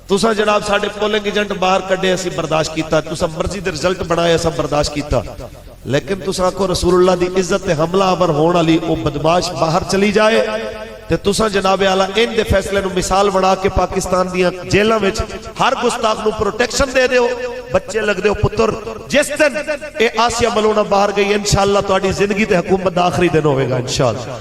تساں جناب ساڈے پولنگ ایجنٹ باہر کڈے اسی برداشت کیتا، تساں مرضی دے رزلٹ بنائے اساں برداشت کیتا، لیکن تساں کو رسول اللہ دی عزت تے حملہ آور ہون والی او بدماش باہر چلی جائے تے تساں جناب اعلیٰ ان دے فیصلے نو مثال بنا کے پاکستان دیاں جیلاں وچ ہر گستاخ نو پروٹیکشن دے دیو، بچے لگ دیو پتر. جس دن اے آسیہ ملونہ باہر گئی انشاءاللہ تہاڈی زندگی تے حکومت دا آخری دن ہوے گا انشاءاللہ.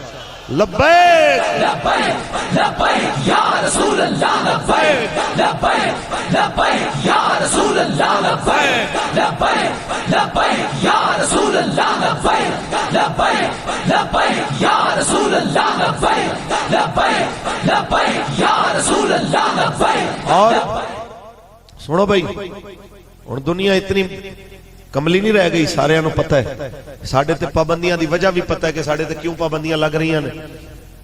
لبیک لبیک لبیک یا رسول اللہ، لبیک لبیک لبیک یا رسول اللہ، لبیک لبیک لبیک یا رسول اللہ، لبیک لبیک لبیک یا رسول اللہ، لبیک لبیک لبیک یا رسول اللہ، لبیک. اور سنو بھائی ہن دنیا اتنی کملی نہیں رہ گئی، سارے انہوں پتہ ہے ساڑھے تے پابندیاں دی وجہ بھی پتہ ہے کہ ساڑھے تے کیوں پابندیاں لگ رہی ہیں.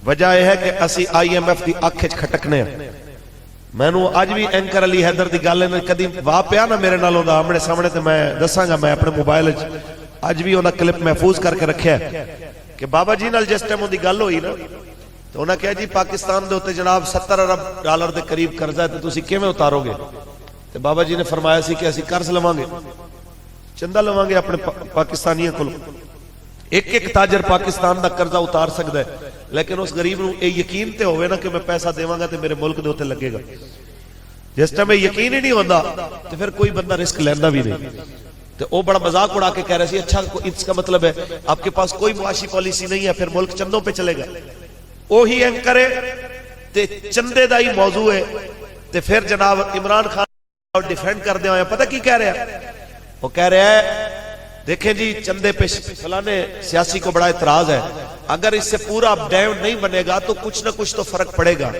وجہ یہ ہے کہ اسی IMF دی اکھچ کھٹکنے ہیں. میں نو آج بھی اینکر علی حیدر دی گالے نے کدی واپیا نا میرے نالوں دا ہمارے سامنے تے میں دساں گا، میں اپنے موبائل آج بھی انہاں کلپ محفوظ کر کے رکھیا ہے کہ بابا جی نال جس ٹائم دی گل ہوئی نا تو انہوں نے کہا جی پاکستان دے ہوتے جناب 70 ارب ڈالر دے قریب قرضہ ہے تو تسی کیویں اتارو گے؟ تو بابا جی نے فرمایا سی کہ اسی قرض لواں گے، چندہ لواں گے اپنے پاکستانیوں کو. ایک تاجر پاکستان دا قرضہ اتار سکتا ہے، لیکن اس غریب نو یہ یقین تے ہوئے نا کہ میں پیسہ دیواں گا تے میرے ملک دے ہوتے لگے گا. جس ٹائم یقین ہی نہیں ہوندا تو پھر کوئی بندہ رسک لیندا بھی نہیں. تو وہ بڑا مذاق اڑا کے کہہ رہے سی اچھا اس کا مطلب ہے آپ کے پاس کوئی معاشی پالیسی نہیں ہے، پھر ملک چندوں پہ چلے گا. وہی اینکر ہے تے چندے دا ہی موضوع ہے. تے پھر جناب عمران خان ڈیفینڈ کر دیا ہوا پتہ کی کہہ رہا ہے؟ وہ کہہ رہا ہے دیکھیں جی چندے پہ فلانے سیاسی کو بڑا اعتراض ہے، اگر اس سے پورا ڈیو نہیں بنے گا تو کچھ نہ کچھ تو فرق پڑے گا.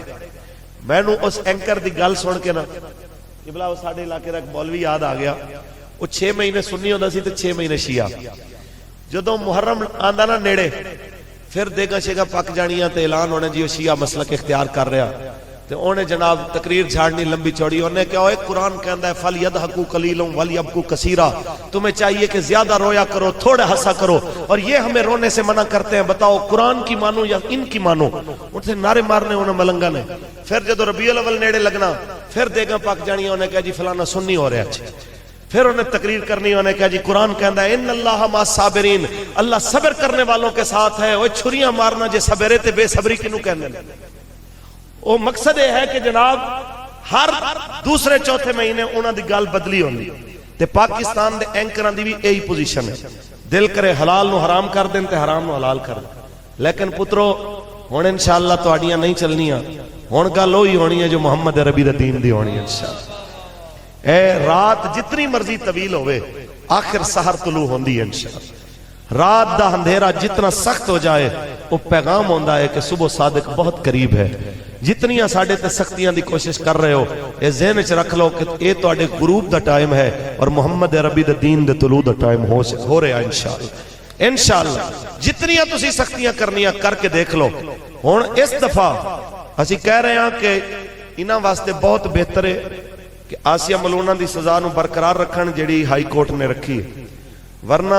میں نو اس اینکر دی گل سن کے نا قبلہ وہ ساڑھے علاقے دا مولوی یاد آ گیا. وہ 6 مہینے سنی ہوتا سی تو 6 مہینے شیعہ. جدو محرم آندا نا نیڑے پھر دیگا شیگا پک جانیاں تے اعلان ہونے جی وہ شیعہ مسلک اختیار کر رہا. تو انہیں جناب تقریر جھاڑنی لمبی چوڑی. انہیں کہا اوے قرآن کہندا ہے فَلْيَضْحَكُوا قَلِيلًا وَلْيَبْكُوا كَثِيرًا، تمہیں چاہیے کہ زیادہ رویا کرو تھوڑے ہنسا کرو. اور یہ ہمیں رونے سے منع کرتے ہیں، بتاؤ قرآن کی مانو یا ان کی مانو؟ ان سے نعرے مارنے انہیں ملنگا نے. پھر جدو ربیع الاول نیڑے لگنا پھر دیگا پک جانیاں. انہیں کہا جی فلانا سنی ہو رہا ہے. پھر انہیں تقریر کرنی. انہیں کہا جی قرآن کہندا ہے ان اللہ مع الصابرین، اللہ صبر کرنے والوں کے ساتھ ہے. وہ چھریاں مارنا جے صبرے تے بے صبری کنوں کہنے لیں. وہ مقصد یہ ہے کہ جناب ہر دوسرے چوتھے مہینے انہاں دی گل بدلی ہوندی. تے پاکستان دے اینکراں دی بھی یہی پوزیشن ہے، دل کرے حلال نو حرام کر دین تے حرام نو حلال کر دین. لیکن پترو ہن انشاءاللہ تواڈیاں نہیں چلنیاں. ہن گل وہی ہونی ہے جو محمد عربی دے دین دی ہونی ہے انشاءاللہ. اے رات جتنی مرضی طویل ہوئے آخر سحر طلوع ہوندی ہے انشاءاللہ. رات دا اندھیرا جتنا سخت ہو جائے وہ پیغام ہوندا ہے کہ صبح صادق بہت قریب ہے. جتنیاں ساڑھے تے سختیاں دی کوشش کر رہے ہو یہ ذہن وچ رکھ لو کہ یہ تواڈے غروب دا ٹائم ہے اور محمد عربی دا دین دے طلوع دا ٹائم ہو رہا انشاءاللہ. انشاءاللہ جتنیاں تسی سختیاں کرنیاں کر کے دیکھ لو. ہن اس دفعہ اسی کہہ رہے ہیں کہ انہاں واسطے بہت بہتر ہے کہ آسیہ ملونہ دی سزا نو برقرار رکھن جڑی ہائی کورٹ نے رکھی ہے. ورنہ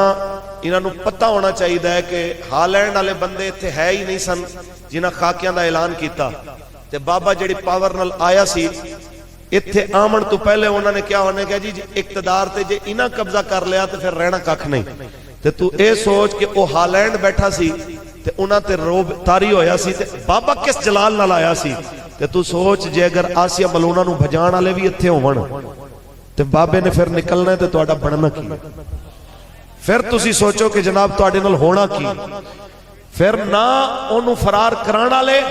انہاں نو پتہ ہونا چاہیے کہ ہالینڈ والے بندے اتنے ہے ہی نہیں سن جنہاں خاکیاں دا اعلان کیتا. تے بابا جڑی پاور نال آیا سی اتنے آمن تو پہلے انہوں نے کیا ہونے کہا جی اقتدار تے جے انہاں قبضہ کر لیا تو پھر رہنا ککھ نہیں. تے تو اے سوچ کہ وہ ہالینڈ بیٹھا سی تے انہاں تے روب تاری ہویا سی تے بابا کس جلال نال آیا سی. تے تو سوچ جے اگر آسیہ ملونہ نو بھجان والے بھی اتنے ہون تے بابے نے پھر نکلنا ہے تے تہاڈا بننا کی. پھر تسی سوچو کہ جناب تہاڈے نال ہونا کی. پھر نہ انہوں فرار کران والے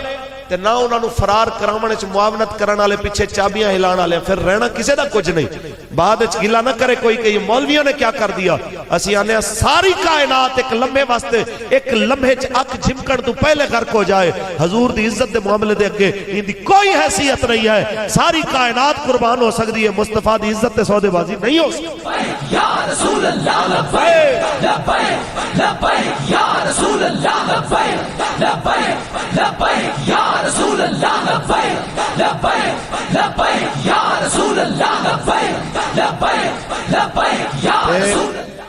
تے نہ انہوں نے فرار کراون وچ معاونت کرن والے پیچھے چابیاں ہلان والے. پھر رہنا کسے دا کچھ نہیں. بعد وچ گلا نہ کرے کوئی کہ یہ مولویوں نے کیا کر دیا. اسی آنے ساری کائنات ایک لمحے واسطے ایک لمحے چ اک جھمکن تو پہلے غرق ہو جائے. حضور دی عزت دے معاملے دے اگے ان دی کوئی حیثیت نہیں ہے. ساری کائنات قربان ہو سکتی ہے، مصطفیٰ دی عزت تے سودے بازی نہیں ہو سکتی. یا رسول اللہ لبیک لبیک لبیک یا رسول اللہ لبیک لبیک لبیک یا رسول اللہ لبیک لبیک لبیک یا رسول اللہ لبیک لبیک لبیک یا رسول اللہ.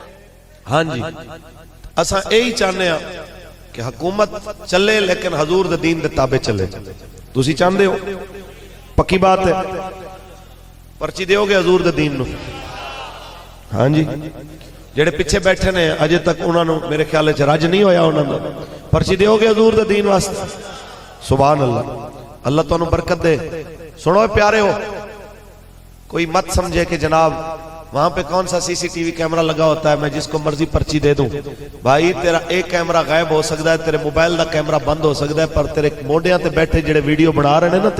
ہاں جی اساں یہی چاہنے ہیں کہ حکومت چلے لیکن حضور دے دین دے تابع چلے. تسی چاہندے ہو؟ پکی بات ہے. پرچی دیو گے حضور دے دین نو؟ ہاں جی جڑے پیچھے بیٹھے نے اجے تک انہاں نو میرے خیال وچ رج نہیں ہویا انہاں دا. پرچی دیو گے حضور دے دین واسطے؟ سبحان اللہ. اللہ تانوں برکت دے. سنو پیارے ہو، کوئی مت سمجھے کہ جناب وہاں پہ کون سا سی سی ٹی وی کیمرہ لگا ہوتا ہے میں جس کو مرضی پرچی دے دوں. بھائی تیرا ایک کیمرہ غائب ہو سکتا ہے، تیرے موبائل دا کیمرہ بند ہو سکتا ہے، پر تیرے موڈیاں تے بیٹھے جڑے ویڈیو بنا رہے ہیں نا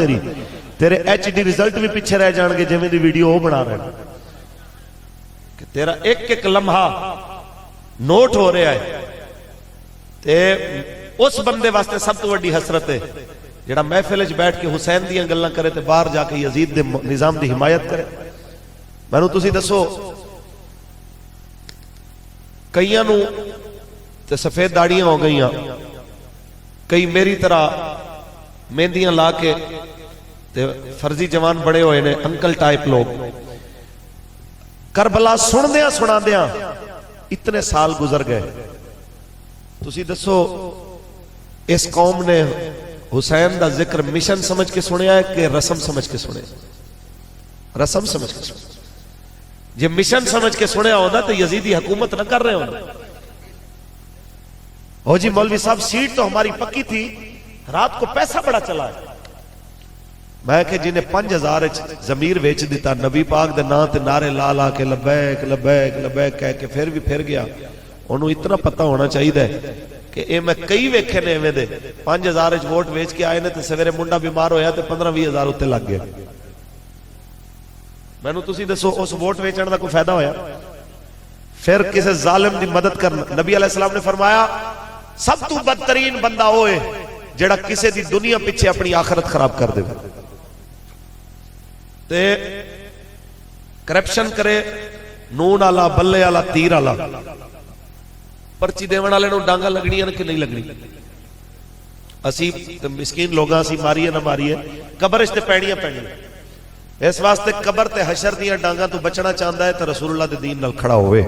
تیرے ایچ ڈی ریزلٹ بھی پیچھے رہ جان گے جویں دی ویڈیو وہ بنا رہے ہیں. کہ تیرا ایک ایک لمحہ نوٹ ہو رہا ہے. تے اس بندے واسطے سب تو بڑی حسرت ہے جڑا محفل وچ بیٹھ کے حسین دیاں گلاں کرے تے باہر جا کے یزید دے نظام دی حمایت کرے. میں تسی دسو کئیاں نو تے سفید داڑیاں ہو گئیاں، کئی میری طرح مہندیاں لا کے تے فرضی جوان بڑے ہوئے نے انکل ٹائپ لوگ. کربلا سندیاں سنادیاں اتنے سال گزر گئے. تسی دسو اس قوم نے حسین دا ذکر مشن سمجھ کے سنیا ہے کہ رسم سمجھ کے سنے؟ رسم سمجھ کے سنے. جی مشن سمجھ کے سنیا ہوتا تو یزیدی حکومت نہ کر رہے ہونا. ہو جی مولوی صاحب سیٹ تو ہماری پکی تھی، رات کو پیسہ بڑا چلا ہے. میں کہ جنہیں 5000 ضمیر ویچ دیتا نبی پاک دے نام تے نعرے لا لا کے لبیک لبیک لبیک کہہ کے پھر بھی پھر گیا، انہوں اتنا پتہ ہونا چاہیے کہ اے میں کئی ویکھے نے ایویں دے 5000 ووٹ ویچ کے آئے نے تے سویرے منڈا بیمار ہویا تے 15-20 اتنے لگ گئے. میں نو تسی دسو اس ووٹ ویچن دا کوئی فائدہ ہویا؟ پھر کسی ظالم دی مدد کرنا. نبی علیہ السلام نے فرمایا سب تو بدترین بندہ ہوئے جڑا کسی دی دنیا پیچھے اپنی آخرت خراب کر دے تے کرپشن کرے، نون آلا بلے آلا تیر آلا. پرچی دیون والے نو ڈانگا لگنی ہے کہ نہیں لگنی؟ اسی مسکین لوگاں اسی ماریے نہ ماریے قبر اس تے پینیاں پینیاں. اس واسطے قبر تے حشر دیاں ڈانگاں تو بچنا چاہتا ہے تو رسول اللہ دے دین نال کھڑا ہوئے.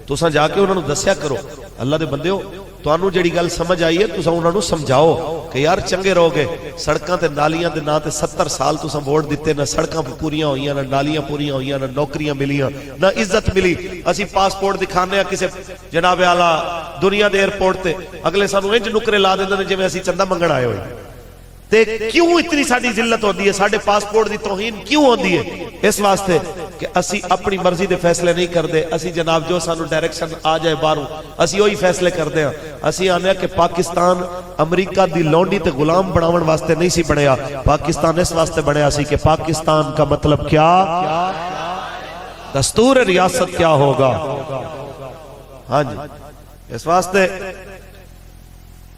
تساں جا کے انہوں نے دسیا کرو اللہ دے بندے ہو تانوں جڑی گل سمجھ آئی ہے تساں انہوں نے سمجھاؤ کہ یار چنگے رہو گے. سڑکاں تے نالیاں دے نا تے 70 سال تساں ووٹ دیتے، نہ سڑکاں پوریاں ہوئیاں، نہ نالیاں پوریاں ہوئیاں، نہ نوکریاں ملیاں، نہ عزت ملی. اسی پاسپورٹ دکھانے ہیں کسی جناب اعلی دنیا دے ایئرپورٹ تے اگلے سانو انج نکرے لا دیندے نے جویں اسی چندہ منگن آئے ہوئے. تے کیوں اتنی ساڈی ذلت ہوندی ہے؟ ساڈے پاسپورٹ دی توہین کیوں ہوندی ہے؟ اس واسطے کہ اسی اپنی مرضی دے فیصلے نہیں کردے. اسی جناب جو سانو ڈائریکشن آ جائے باہروں اسی وہی فیصلے کردے ہیں. اسی آنے کہ پاکستان امریکہ دی لونڈی تے غلام بناون واسطے نہیں سی بنیا. پاکستان اس واسطے بنیا سی کہ پاکستان کا مطلب کیا، دستور ریاست کیا ہوگا. ہاں جی اس واسطے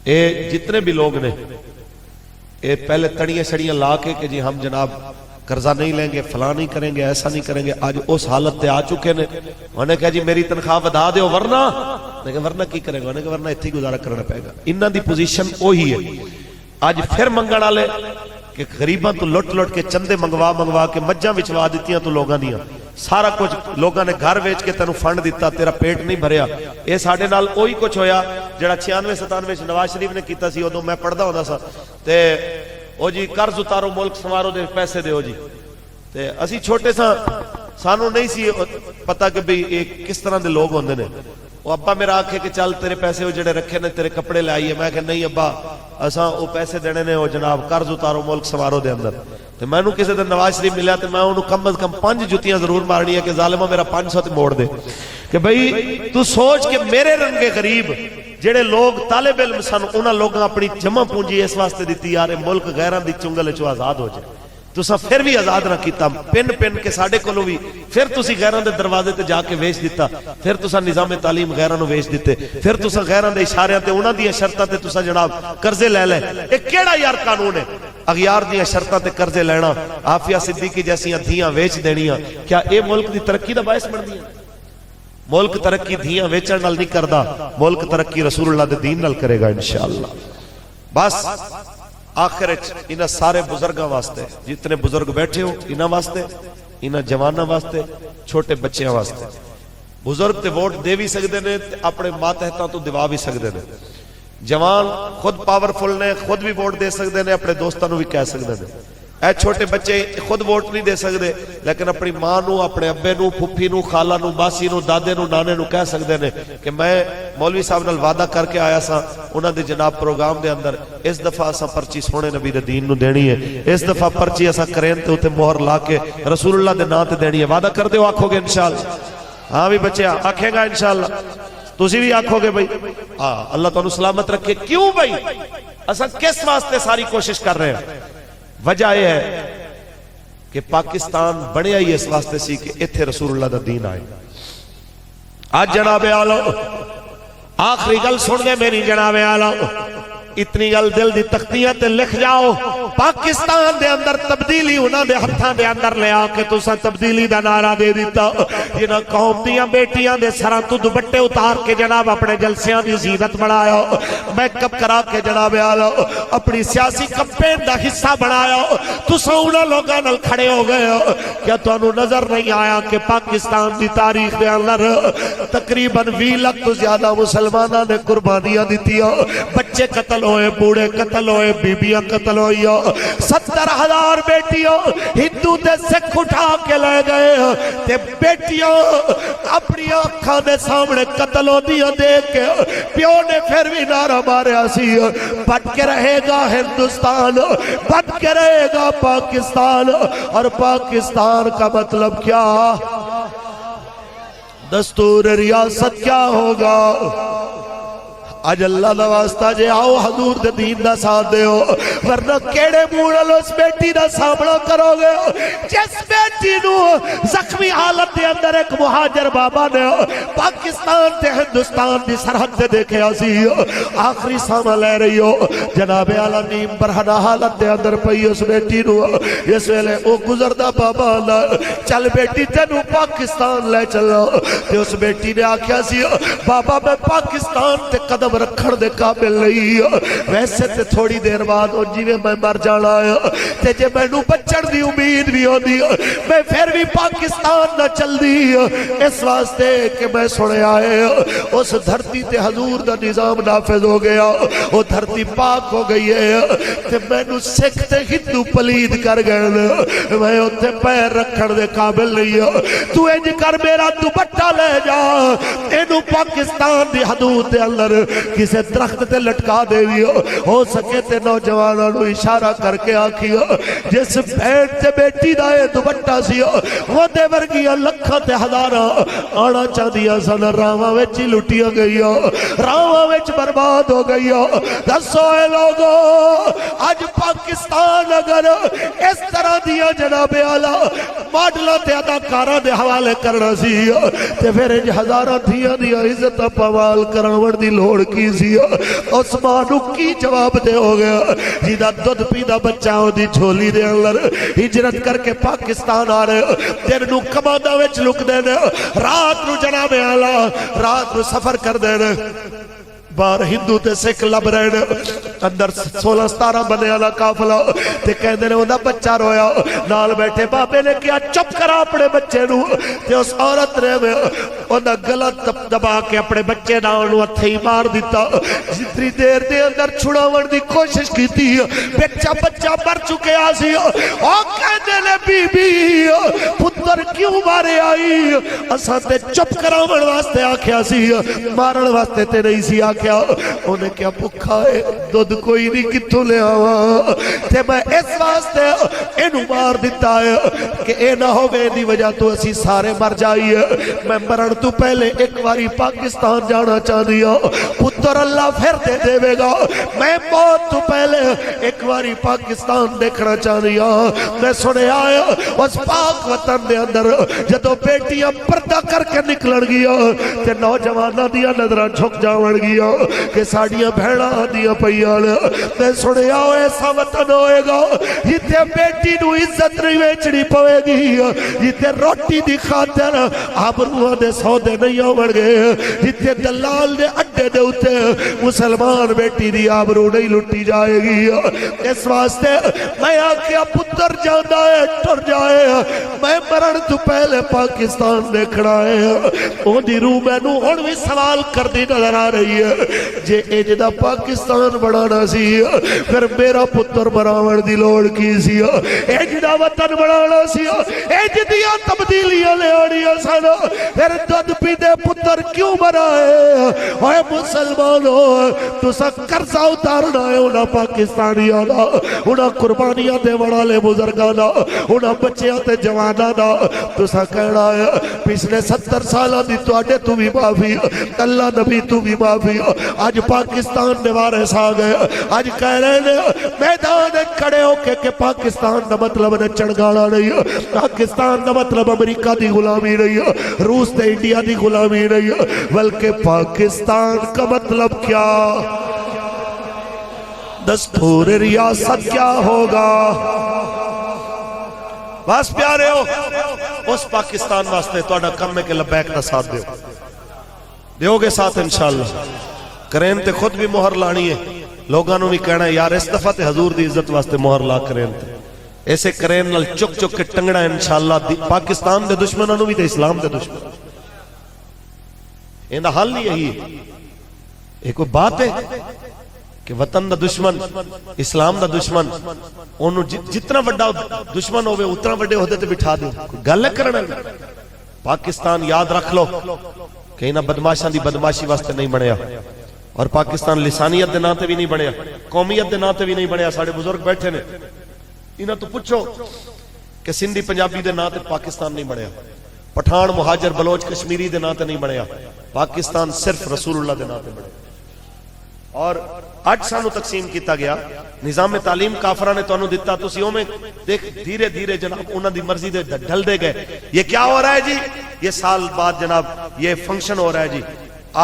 اے جتنے بھی لوگ نے اے پہلے تڑیاں شڑیاں لا کے کہ جی ہم جناب قرضہ نہیں لیں گے، فلاں نہیں کریں گے، ایسا نہیں کریں گے، آج اس حالت تے آ چکے نے. انہوں نے کہا جی میری تنخواہ بدا دیو ورنہ، ورنہ کی کریں گے؟ انہوں نے کہا ورنہ اتھی گزارا کرنا پائے گا. انہاں دی پوزیشن وہی ہے. آج پھر منگن والے کہ غریباں تو لٹ لٹ کے چندے منگوا منگوا کے مجھاں وچوا دیتیاں تو لوگاں دیاں سارا کچھ لوگاں نے گھر ویچ کے تینوں فنڈ دیتا، تیرا پیٹ نہیں بھریا. اے ساڈے نال وہی کچھ ہویا جڑا 96-97 نواز شریف نے کیتا سی. ادوں میں پڑھدا ہوندا سا تے او جی قرض اتارو ملک سنوارو دے پیسے دیو جی. تے اسی چھوٹے سا سانو نہیں سی پتا کہ بھئی ایک کس طرح دے لوگ ہوندے نے. وہ ابا میرا آکھے کہ چل تیرے پیسے وہ جڑے رکھے نے تیرے کپڑے لے آئیے. میں کہ نہیں ابا اساں وہ پیسے دینے نے وہ جناب قرض اتارو ملک سنوارو دے اندر. تے میں نو کسے دن نواز شریف ملیا تے میں انہوں کم از کم 5 جتیاں ضرور مارنی ہے کہ ظالمہ میرا 500 تے موڑ دے. کہ بھئی تو سوچ کہ میرے رنگے غریب جڑے لوگ طالب علم سن انہاں لوگاں اپنی جمع پونجی اس واسطے دیتی یار ملک غیران دی چنگل چو آزاد ہو جائے. تساں پھر بھی آزاد نہ کیتا، پن پن کے ساڑے کولو بھی پھر تسی غیران دے دروازے تے جا کے ویچ دیتا. پھر تساں نظام تعلیم غیران نو ویچ دیتے. پھر تساں غیران دے اشاریاں تے انہاں دی شرطاں تے تساں جناب قرضے لے لے. ایک کیڑا یار قانون ہے اغیار دی شرطاں تے قرضے لینا، عافیہ صدیقی جیسیاں دھیاں ویچ دینیاں؟ کیا اے ملک دی ترقی دا باعث بن دیا؟ ملک ترقی دھیاں ویچن نال نہیں کردا، ملک ترقی رسول اللہ دے دین نال کرے گا انشاءاللہ. بس آخر انہاں سارے بزرگاں واسطے جتنے بزرگ بیٹھے ہو انہاں واسطے، انہاں جواناں واسطے، چھوٹے بچیاں واسطے. بزرگ تے ووٹ دے بھی سکدے نے اپنے ماتحتاں تو دوا بھی سکدے نے. جوان خود پاورفل نے، خود بھی ووٹ دے سکدے نے، اپنے دوستاں نو بھی کہہ سکدے نے. اے چھوٹے بچے خود ووٹ نہیں دے سکدے لیکن اپنی ماں نو، اپنے ابے نو، پھپھی نو، خالہ نو، باسی نو، دادے نو، نانے نو کہہ سکدے نے کہ میں مولوی صاحب نال وعدہ کر کے آیا سا انہاں دے جناب پروگرام دے اندر اس دفعہ اساں پرچی سونے نبی دے دین نو دینی ہے، اس دفعہ پرچی اساں کرین تے اوتے مہر لا کے رسول اللہ دے نام تے دینی ہے. وعدہ کر دیو آکھو گے انشاءاللہ؟ ہاں بھی بچے آکھے گا انشاءاللہ. تسی بھی آکھو گے بھائی ہاں اللہ تانوں سلامت رکھے. کیوں بھائی اساں کس واسطے ساری کوشش کر رہے ہیں؟ وجہ یہ ہے کہ پاکستان بڑھیا ہی اس واسطے سی کہ اتھے رسول اللہ دا دین آئے. آج جناب آلو آخری گل سن گئے میری جناب آلو، اتنی گل دل دی تختیاں تے لکھ جاؤ پاکستان دے اندر تبدیلی انہاں دے ہتھاں دے اندر لے آ کے تساں تبدیلی دا نعرہ دے دیتا جنہاں قوم دیاں بیٹیاں دے سراں تو دوپٹے اتار کے جناب اپنے جلسیاں دی زینت بنایا میک اپ کرا کے جناب اعلی اپنی سیاسی کمپین دا حصہ بنایا تساں انہاں لوگاں نال کھڑے ہو گئے کیا تانوں نظر نہیں آیا کہ پاکستان دی تاریخ دے اندر تقریباً 20 لاکھ تو زیادہ مسلماناں نے قربانیاں دتیاں بچے قتل ہوئے بوڑھے قتل ہوئے بیبیاں قتل ہوئی 70,000 بیٹیاں ہندو تے سکھ اٹھا کے لے گئے تے بیٹیاں اپنی آنکھاں دے سامنے قتل ہوندیاں دیکھ کے پیو نے پھر بھی نعرہ ماریا سی بٹ کے رہے گا ہندوستان بٹ کے رہے گا پاکستان اور پاکستان کا مطلب کیا دستور ریاست کیا ہوگا آج اللہ دا واسطہ جے آؤ حضور دے دین دا ساتھ دے ہو ورنہ کیڑے مونل اس بیٹی دا سامنا کرو گے جس بیٹی نو زخمی حالت دے اندر ایک مہاجر بابا نے پاکستان تے ہندوستان دی سرحد دے دیکھے آسی آخری ساما لے رہی ہو جناب اعلیٰ نیم برہنہ حالت دے اندر پئی اس بیٹی نو اس ویلے او گزردہ بابا نا چل بیٹی تینو پاکستان لے چلو تے اس بیٹی نے آکھیا سی بابا میں پاکستان تے قدم رکھڑ دے قابل نہیں ویسے تے تھوڑی دیر بعد او جیوے میں مر جانا ہے تے جے میں نو بچڑ دی امید بھی ہو دی میں پھر بھی پاکستان نہ چل دی اس واسطے کہ میں سنے آئے اس دھرتی تے حضور دا نظام نافذ ہو گیا وہ دھرتی پاک ہو گئی ہے تے میں نو سکھ تے ہندو پلید کر گئے میں اتھے پیر رکھڑ دے قابل نہیں تو انج کر میرا دوپٹہ لے جا اینو پاکستان دی حدود دے اندر کسے درخت تے لٹکا دے ہو سکے تے نوجوانوں نو اشارہ کر کے آکھیا جس بھیڑ تے بیٹی دائے دوپٹہ سی وہ دے ورگیاں لکھاں تے ہزاراں آنا چاہ دیا سن راواں وچ ہی لٹیا گئی راواں وچ برباد ہو گئی دسو اے لوگو آج پاکستان اگر اس طرح دیا جناب اعلیٰ ماڈلاں تے اداکاراں دے حوالے کرنا سی تے پھر انج ہزاراں تھیاں دیا عزت پوال کرن دی لوڑ کی سی عثمانو کی جواب دے ہو گیا جیدہ دودھ پیدا بچہ ہو دی جھولی دے اندر ہجرت کر کے پاکستان آ رہے دن نو کمادہ وچ لک دینے رات نو جناب اعلیٰ رات نو سفر کر دینے بار ہندو تے سکھ لب رہنے اندر 16-17 بنے والا قافلہ تے کہندے نے اوندا بچہ رویا نال بیٹھے بابے نے کیا چپ کرا اپنے بچے نو تے اس عورت نے اوندا گلا دبا کے اپنے بچے نال نو ہتھے ہی مار دیتا جتنی دیر دے اندر چھڑاون دی کوشش کیتی بچہ مر چکے آسی او کہندے نے بی بی پتر کیوں مارے آئی اساں تے چپ کراون واسطے آکھیا سی مارن واسطے تے نہیں سی آکھیا انہیں کیا بکھا ہے دودھ کوئی نہیں کتوں لے آوا تے میں اس واسطے انہوں مار دیتا ہے کہ اے نہ ہوگے دی وجہ تو اسی سارے مر جائیے میں مرن تو پہلے ایک باری پاکستان جانا چاہ دیا پتر اللہ پھر دے دے بے گا میں موت تو پہلے ایک باری پاکستان دیکھنا چاہ دیا میں سنے آیا اس پاک وطن دے اندر جدو بیٹیاں پردہ کر کے نکلن گیا تے نوجوانہ دیا نظرہ جھک جاون گیا کہ ساڑیاں بھیڑا دیا پہیال میں سنے آؤ ایسا وطن ہوئے گا جتے بیٹی نو عزت نہیں ویچڑی پوے گی جتے روٹی دی خاطر آبروہ دے سودے نہیں ہوڑ گئے جتے دلال دے اڈے دے ہوتے مسلمان بیٹی دی آبرو نہیں لٹی جائے گی اس واسطے میں آکھیا پتر جاندہ ہے ٹر جائے میں مرن تو پہلے پاکستان دیکھنا ہے وہ دی روح میں نو ہون بھی سوال کر دی نظر آ رہی ہے جے اجدہ پاکستان بڑھانا سی پھر میرا پتر براوڑ دی لوڑ کی سی اجدہ وطن بڑھانا سی اجدیاں تبدیلیاں لے آڑیاں سانا پھر دد پی دے پتر کیوں برائے اوہ مسلمانوں تو سا کرزہ اتارنا ہے انہا پاکستانیاں دا انہا قربانیاں دے وڑالے بزرگانا انہا بچیاں تے جوانانا تو سا کہنا ہے پچھلے 70 سالہ دی تو آڈے تو بھی معافی اللہ نبی تو بھی معافی آج پاکستان نے وارث آ گئے آج کہہ رہے ہیں میدان کھڑے ہو کہ پاکستان نہ مطلب نے چڑگاڑا نہیں پاکستان نہ مطلب امریکہ دی غلامی نہیں روس تے انڈیا دی غلامی نہیں بلکہ پاکستان کا مطلب کیا دستور ریاست کیا ہوگا. بس پیارے ہو اس پاکستان واسطے تہاڈا کم ہے کہ لبیک دا ساتھ دیو گے ساتھ انشاءاللہ. کرین تے خود بھی مہر لانی ہے, لوگاں نوں بھی کہنا ہے یار اس دفعہ تے حضور دی عزت واسطے مہر لا کرین تے. ایسے کرین نال چک چک کے ٹنگڑا انشاءاللہ پاکستان دے دشمناں نوں بھی تے اسلام دے دشمن. ایندا حل ہی یہی ہے. ایک کوئی بات ہے کہ وطن دا دشمن, اسلام دا دشمن, انہوں جتنا بڑا دشمن ہوئے اتنا بڑے عہدے تے بٹھا دے. گل کرنا پاکستان یاد رکھ لو کہ انہاں بدماشاں دی بدماشی واسطے نہیں بنیا, اور پاکستان لسانیت دے نام تے بھی نہیں بنیا, قومیت دے نام تے بھی نہیں بنیا. ساڈے بزرگ بیٹھے نے, انہاں تو پوچھو کہ سندھی پنجابی دے نام تے پاکستان نہیں بنیا, پٹھان مہاجر بلوچ کشمیری دے نام تے نہیں بنیا. پاکستان صرف رسول اللہ دے نام تے بنیا. اور اج سانو تقسیم کیتا گیا, نظام تعلیم کافرہ نے تو انہوں دیتا, تو سیوں میں دیکھ دھیرے دھیرے جناب انہوں دی مرضی دے ڈھل دے گئے. یہ کیا ہو رہا ہے جی, یہ سال بعد جناب یہ فنکشن ہو رہا ہے جی,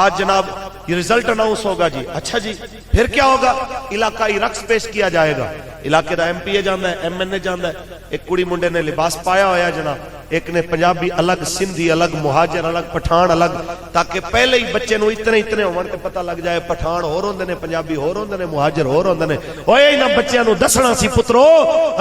آج جناب یہ رزلٹ اناؤنس ہوگا جی. اچھا جی پھر کیا ہوگا, علاقائی رقص پیش کیا جائے گا. علاقے دا ایم پی اے جاندہ ہے, ایم این اے جاندہ ہے. ایک کڑی منڈے نے لباس پایا ہویا جناب, ایک نے پنجابی الگ, سندھی الگ, مہاجر الگ, پٹھان الگ, تاکہ پہلے ہی بچے نو اتنے ہونے تے پتہ لگ جائے پٹھان ہور ہوندے نے, پنجابی ہور ہوندے نے, مہاجر ہور ہوندے نے. اوئے انہاں بچیاں نو دسنا سی پترو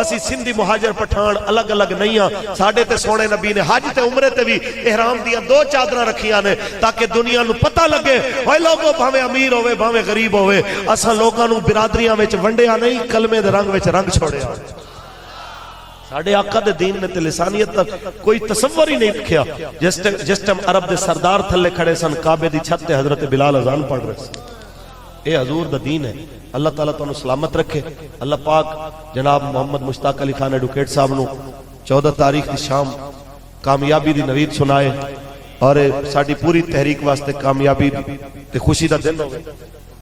اسی سندھی مہاجر پٹھان الگ الگ نہیں ہاں. ساڈے تے سونے نبی نے حج تے عمرے تے بھی احرام دیاں 2 چادراں رکھیاں نے تاکہ دنیا نو پتہ لگے اوئے لوگوں بھاویں امیر ہوئے بھاویں غریب ہوئے اساں لوکاں نو برادریاں وچ ونڈیا نہیں, کلمے دے رنگ وچ رنگ چھوڑیا. ساڑھے آقا دے دین نے تے لسانیت تک کوئی تصور ہی نہیں رکھیا. جس ٹائم عرب دے سردار تھلے کھڑے سن, کعبے دی چھت تے حضرت بلال اذان پڑھ رہے سن. اے حضور دا دین ہے. اللہ تعالیٰ تو انہوں سلامت رکھے. اللہ پاک جناب محمد مشتاق علی خان ایڈوکیٹ صاحب نو 14 تاریخ دی شام کامیابی دی نوید سنائے, اور ساڑھی پوری تحریک واسطے کامیابی تے خوشی دا دن ہوگا.